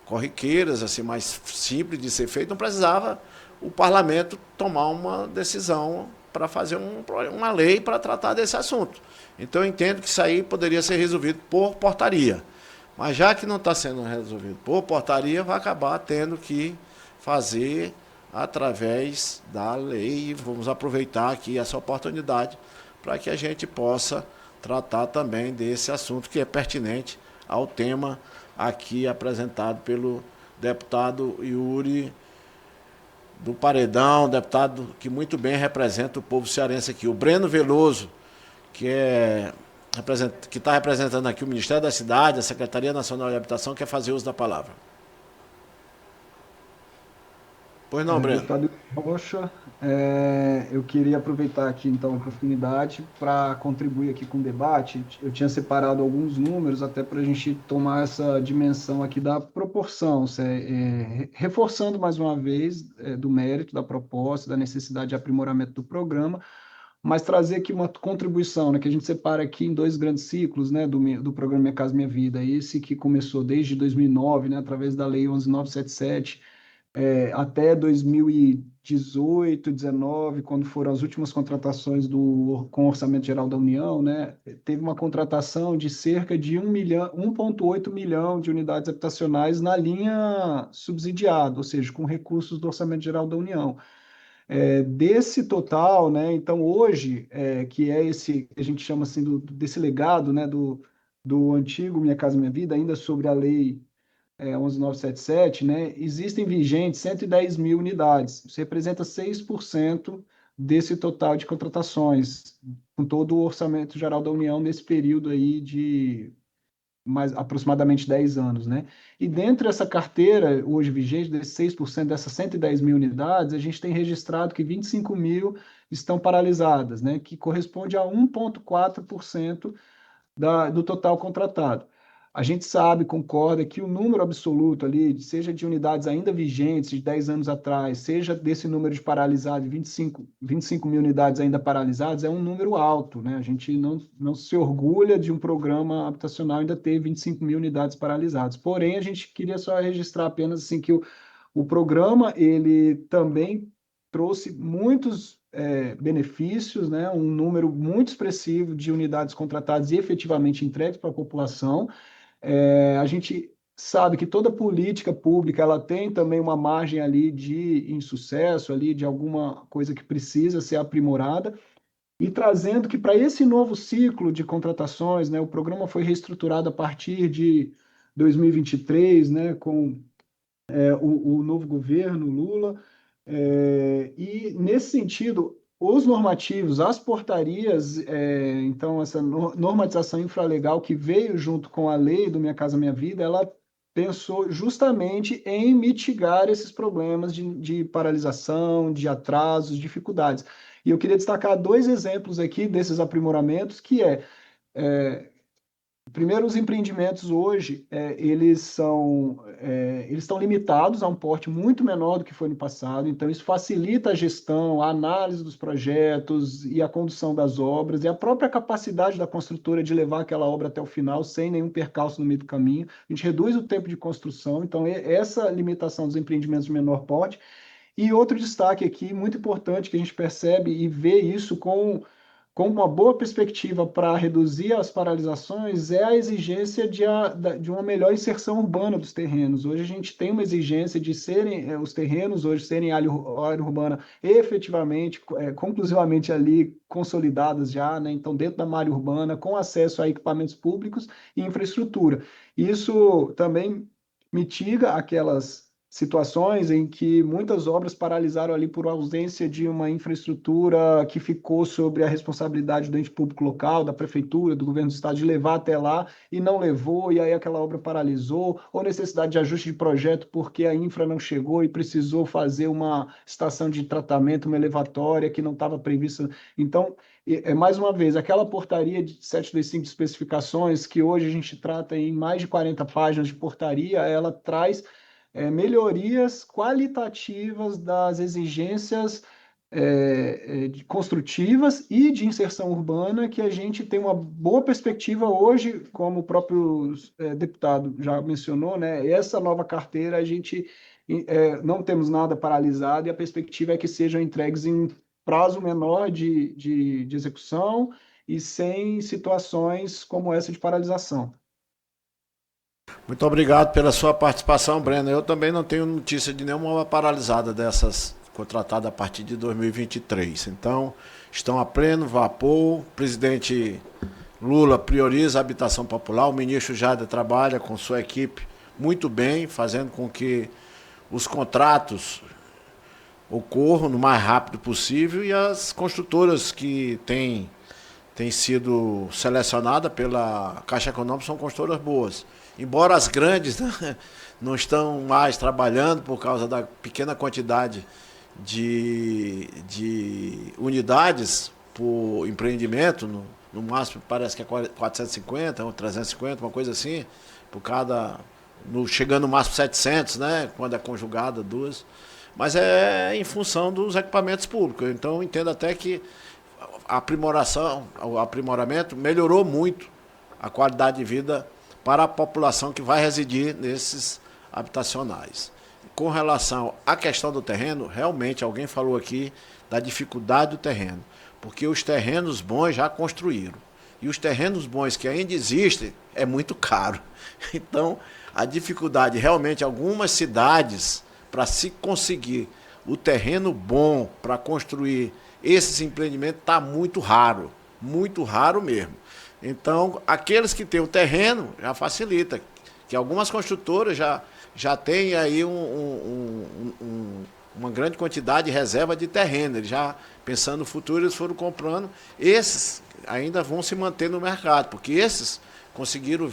corriqueiras, assim, mais simples de ser feito, não precisava o parlamento tomar uma decisão para fazer uma lei para tratar desse assunto. Então, eu entendo que isso aí poderia ser resolvido por portaria. Mas já que não está sendo resolvido por portaria, vai acabar tendo que fazer através da lei. Vamos aproveitar aqui essa oportunidade para que a gente possa tratar também desse assunto que é pertinente ao tema aqui apresentado pelo deputado Yuri do Paredão, deputado que muito bem representa o povo cearense aqui. O Breno Veloso, que está representando aqui o Ministério da Cidade, a Secretaria Nacional de Habitação, quer fazer uso da palavra. Pois não, Breno. Deputado Rocha, eu queria aproveitar aqui, então, a oportunidade para contribuir aqui com o debate. Eu tinha separado alguns números até para a gente tomar essa dimensão aqui da proporção, reforçando mais uma vez do mérito da proposta, da necessidade de aprimoramento do programa, mas trazer aqui uma contribuição, né, que a gente separa aqui em dois grandes ciclos, né, do programa Minha Casa Minha Vida. Esse que começou desde 2009, né, através da Lei 11.977, até 2018, 19, quando foram as últimas contratações com o Orçamento Geral da União, né, teve uma contratação de cerca de 1,8 milhão de unidades habitacionais na linha subsidiada, ou seja, com recursos do Orçamento Geral da União. Desse total, né, então hoje, que é esse que a gente chama assim desse legado, né, do antigo Minha Casa Minha Vida, ainda sobre a Lei 11.977, né, existem vigentes 110 mil unidades. Isso representa 6% desse total de contratações, com todo o Orçamento Geral da União nesse período aí de aproximadamente 10 anos, né? E dentro dessa carteira, hoje vigente, desses 6% dessas 110 mil unidades, a gente tem registrado que 25 mil estão paralisadas, né? Que corresponde a 1,4% do total contratado. A gente sabe, concorda, que o número absoluto ali, seja de unidades ainda vigentes de 10 anos atrás, seja desse número de paralisados, 25 mil unidades ainda paralisadas, é um número alto, né? A gente não se orgulha de um programa habitacional ainda ter 25 mil unidades paralisadas. Porém, a gente queria só registrar apenas assim, que o programa ele também trouxe muitos benefícios, né? Um número muito expressivo de unidades contratadas e efetivamente entregues para a população. A gente sabe que toda política pública ela tem também uma margem ali de insucesso, ali de alguma coisa que precisa ser aprimorada, e trazendo que para esse novo ciclo de contratações, né, o programa foi reestruturado a partir de 2023, né, com o novo governo Lula, e nesse sentido os normativos, as portarias, então essa normatização infralegal que veio junto com a lei do Minha Casa Minha Vida, ela pensou justamente em mitigar esses problemas de paralisação, de atrasos, dificuldades. E eu queria destacar dois exemplos aqui desses aprimoramentos, que Primeiro, os empreendimentos hoje, eles estão limitados a um porte muito menor do que foi no passado, então isso facilita a gestão, a análise dos projetos e a condução das obras, e a própria capacidade da construtora de levar aquela obra até o final, sem nenhum percalço no meio do caminho. A gente reduz o tempo de construção, então essa limitação dos empreendimentos de menor porte. E outro destaque aqui, muito importante, que a gente percebe e vê isso com uma boa perspectiva para reduzir as paralisações, é a exigência de uma melhor inserção urbana dos terrenos. Hoje a gente tem uma exigência de os terrenos hoje serem área urbana efetivamente, conclusivamente ali consolidadas já, né? Então dentro da área urbana, com acesso a equipamentos públicos e infraestrutura. Isso também mitiga aquelas situações em que muitas obras paralisaram ali por ausência de uma infraestrutura que ficou sobre a responsabilidade do ente público local, da prefeitura, do governo do estado, de levar até lá e não levou, e aí aquela obra paralisou, ou necessidade de ajuste de projeto porque a infra não chegou e precisou fazer uma estação de tratamento, uma elevatória que não estava prevista. Então, mais uma vez, aquela portaria de 725 de especificações, que hoje a gente trata em mais de 40 páginas de portaria, ela traz melhorias qualitativas das exigências construtivas e de inserção urbana, que a gente tem uma boa perspectiva hoje, como o próprio deputado já mencionou, né? Essa nova carteira, a gente não temos nada paralisado e a perspectiva é que sejam entregues em prazo menor de execução e sem situações como essa de paralisação. Muito obrigado pela sua participação, Breno. Eu também não tenho notícia de nenhuma obra paralisada dessas contratadas a partir de 2023. Então, estão a pleno vapor. O presidente Lula prioriza a habitação popular. O ministro Jader trabalha com sua equipe muito bem, fazendo com que os contratos ocorram no mais rápido possível, e as construtoras que têm sido selecionadas pela Caixa Econômica são construtoras boas. Embora as grandes, né, não estão mais trabalhando por causa da pequena quantidade de unidades por empreendimento, no máximo parece que é 450 ou 350, uma coisa assim, chegando no máximo 700, né, quando é conjugada duas, mas é em função dos equipamentos públicos. Então eu entendo até que o aprimoramento melhorou muito a qualidade de vida para a população que vai residir nesses habitacionais. Com relação à questão do terreno, realmente alguém falou aqui da dificuldade do terreno, porque os terrenos bons já construíram, e os terrenos bons que ainda existem é muito caro. Então, a dificuldade realmente, algumas cidades, para se conseguir o terreno bom para construir esses empreendimentos, está muito raro mesmo. Então, aqueles que têm o terreno já facilita, que algumas construtoras já têm aí uma grande quantidade de reserva de terreno. Eles já, pensando no futuro, eles foram comprando. Esses ainda vão se manter no mercado, porque esses conseguiram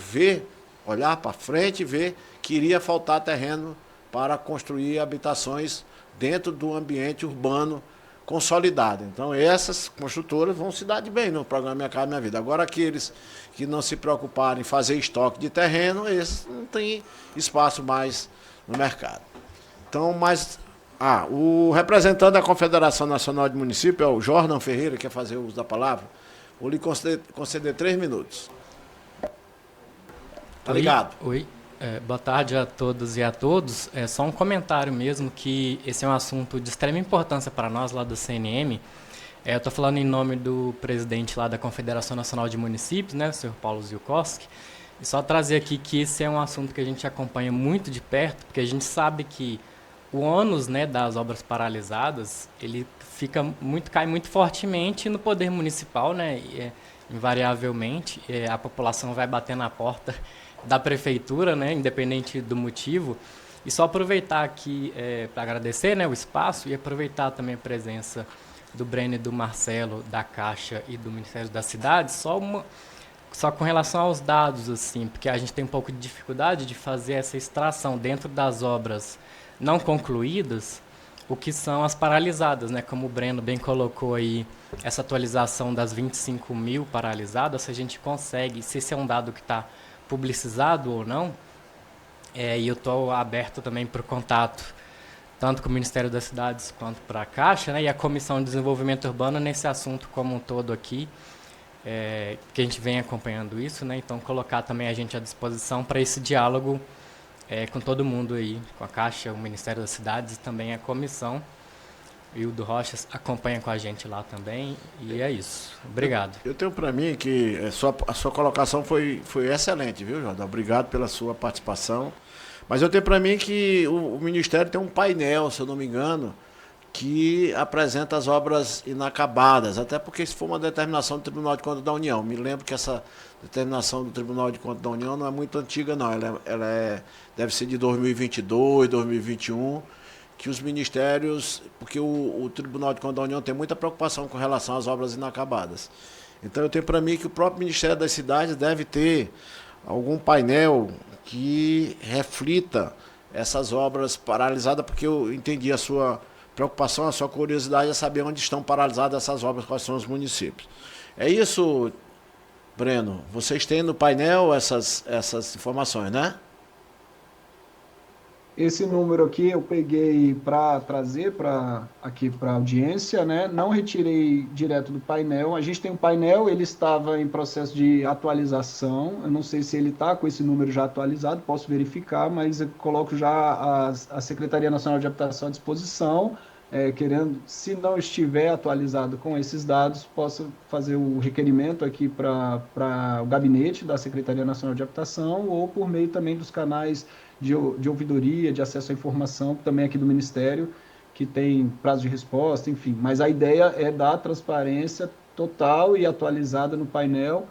olhar para frente e ver que iria faltar terreno para construir habitações dentro do ambiente urbano consolidado. Então, essas construtoras vão se dar de bem no programa Minha Casa Minha Vida. Agora, aqueles que não se preocuparem em fazer estoque de terreno, esses não têm espaço mais no mercado. Então, o representante da Confederação Nacional de Municípios, é o Jordan Ferreira, que quer fazer uso da palavra. Vou lhe conceder 3 minutos. Tá ligado? Oi. Boa tarde a todos e a todos. É só um comentário mesmo, que esse é um assunto de extrema importância para nós lá do CNM. Eu estou falando em nome do presidente lá da Confederação Nacional de Municípios, né, o senhor Paulo Ziukowski, e só trazer aqui que esse é um assunto que a gente acompanha muito de perto, porque a gente sabe que o ônus, né, das obras paralisadas, ele cai muito fortemente no poder municipal, né, invariavelmente, a população vai bater na porta da prefeitura, né, independente do motivo. E só aproveitar aqui para agradecer, né, o espaço, e aproveitar também a presença do Breno e do Marcelo, da Caixa e do Ministério das Cidades, só com relação aos dados, assim, porque a gente tem um pouco de dificuldade de fazer essa extração dentro das obras não concluídas. o que são as paralisadas, né? Como o Breno bem colocou aí, essa atualização das 25 mil paralisadas, se a gente consegue, se esse é um dado que está publicizado ou não, e eu estou aberto também para o contato, tanto com o Ministério das Cidades quanto para a Caixa, né? E a Comissão de Desenvolvimento Urbano nesse assunto como um todo aqui, que a gente vem acompanhando isso, né? Então, colocar também a gente à disposição para esse diálogo com todo mundo aí, com a Caixa, o Ministério das Cidades e também a comissão. E o do Rocha acompanha com a gente lá também, e é isso. Obrigado. Eu tenho para mim que a sua colocação foi excelente, viu, Jordan? Obrigado pela sua participação. Mas eu tenho para mim que o Ministério tem um painel, se eu não me engano, que apresenta as obras inacabadas, até porque se for uma determinação do Tribunal de Contas da União. Me lembro que essa determinação do Tribunal de Contas da União não é muito antiga, não. Ela deve ser de 2022, 2021, que os ministérios, porque o Tribunal de Contas da União tem muita preocupação com relação às obras inacabadas. Então eu tenho para mim que o próprio Ministério das Cidades deve ter algum painel que reflita essas obras paralisadas, porque eu entendi a sua preocupação, a sua curiosidade é saber onde estão paralisadas essas obras, quais são os municípios. É isso, Breno? Vocês têm no painel essas informações, né? Esse número aqui eu peguei para trazer aqui para a audiência, né? Não retirei direto do painel. A gente tem um painel, ele estava em processo de atualização. Eu não sei se ele está com esse número já atualizado, posso verificar, mas eu coloco já a Secretaria Nacional de Habitação à disposição, querendo, se não estiver atualizado com esses dados, posso fazer o requerimento aqui para o gabinete da Secretaria Nacional de Habitação ou por meio também dos canais de ouvidoria, de acesso à informação, também aqui do Ministério, que tem prazo de resposta, enfim. Mas a ideia é dar transparência total e atualizada no painel,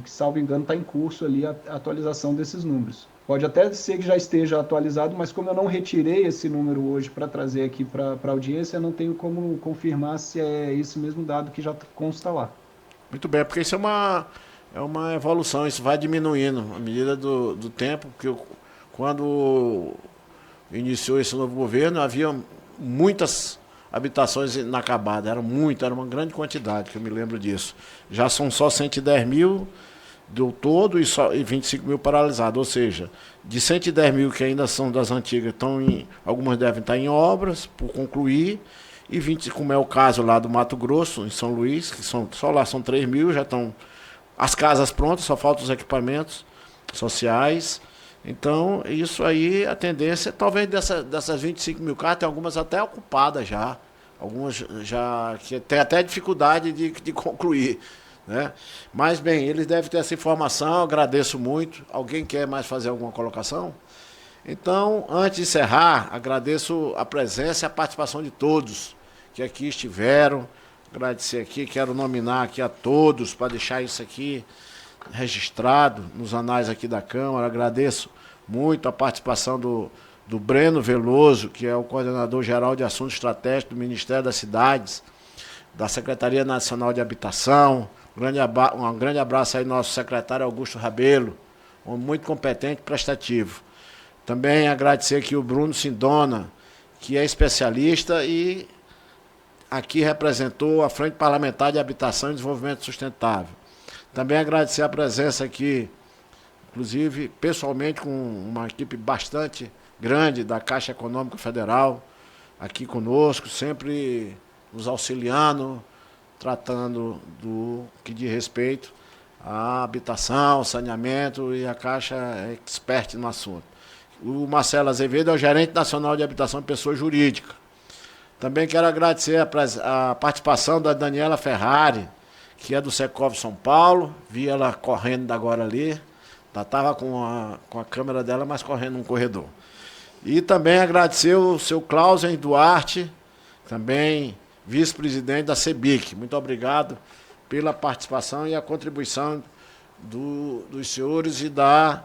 que, salvo engano, está em curso ali a atualização desses números. Pode até ser que já esteja atualizado, mas como eu não retirei esse número hoje para trazer aqui para a audiência, eu não tenho como confirmar se é esse mesmo dado que já consta lá. Muito bem, porque isso é uma evolução, isso vai diminuindo à medida do tempo, porque quando iniciou esse novo governo, havia muitas habitações inacabadas, era uma grande quantidade, que eu me lembro disso. Já são só 110 mil do todo e 25 mil paralisados, ou seja, de 110 mil que ainda são das antigas, algumas devem estar em obras por concluir, e 20, como é o caso lá do Mato Grosso, em São Luís, que só lá são 3 mil, já estão as casas prontas, só faltam os equipamentos sociais. Então, isso aí, a tendência, talvez dessas 25 mil casas, tem algumas até ocupadas já, algumas já que tem até dificuldade de concluir, né? Mas, bem, eles devem ter essa informação, agradeço muito. Alguém quer mais fazer alguma colocação? Então, antes de encerrar, agradeço a presença e a participação de todos que aqui estiveram. Agradecer aqui, quero nominar aqui a todos para deixar isso aqui registrado nos anais aqui da Câmara. Agradeço muito a participação do Breno Veloso, que é o coordenador geral de assuntos estratégicos do Ministério das Cidades, da Secretaria Nacional de Habitação. Um grande abraço aí ao nosso secretário Augusto Rabelo, um homem muito competente e prestativo. Também agradecer aqui o Bruno Sindona, que é especialista e aqui representou a Frente Parlamentar de Habitação e Desenvolvimento Sustentável. Também agradecer a presença aqui, inclusive, pessoalmente, com uma equipe bastante grande da Caixa Econômica Federal, aqui conosco, sempre nos auxiliando, tratando do que diz respeito à habitação, saneamento, e a Caixa é expert no assunto. O Marcelo Azevedo é o gerente nacional de habitação e pessoa jurídica. Também quero agradecer a participação da Daniela Ferrari, que é do Secov São Paulo. Vi ela correndo agora ali. Ela estava com a câmera dela, mas correndo num corredor. E também agradecer o seu Clausen Duarte, também vice-presidente da CEBIC. Muito obrigado pela participação e a contribuição dos senhores e da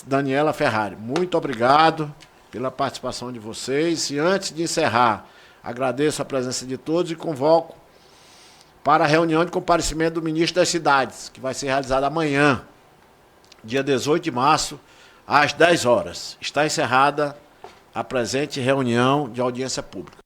Daniela Ferrari. Muito obrigado pela participação de vocês. E antes de encerrar, agradeço a presença de todos e convoco para a reunião de comparecimento do ministro das Cidades, que vai ser realizada amanhã, dia 18 de março, às 10 horas. Está encerrada a presente reunião de audiência pública.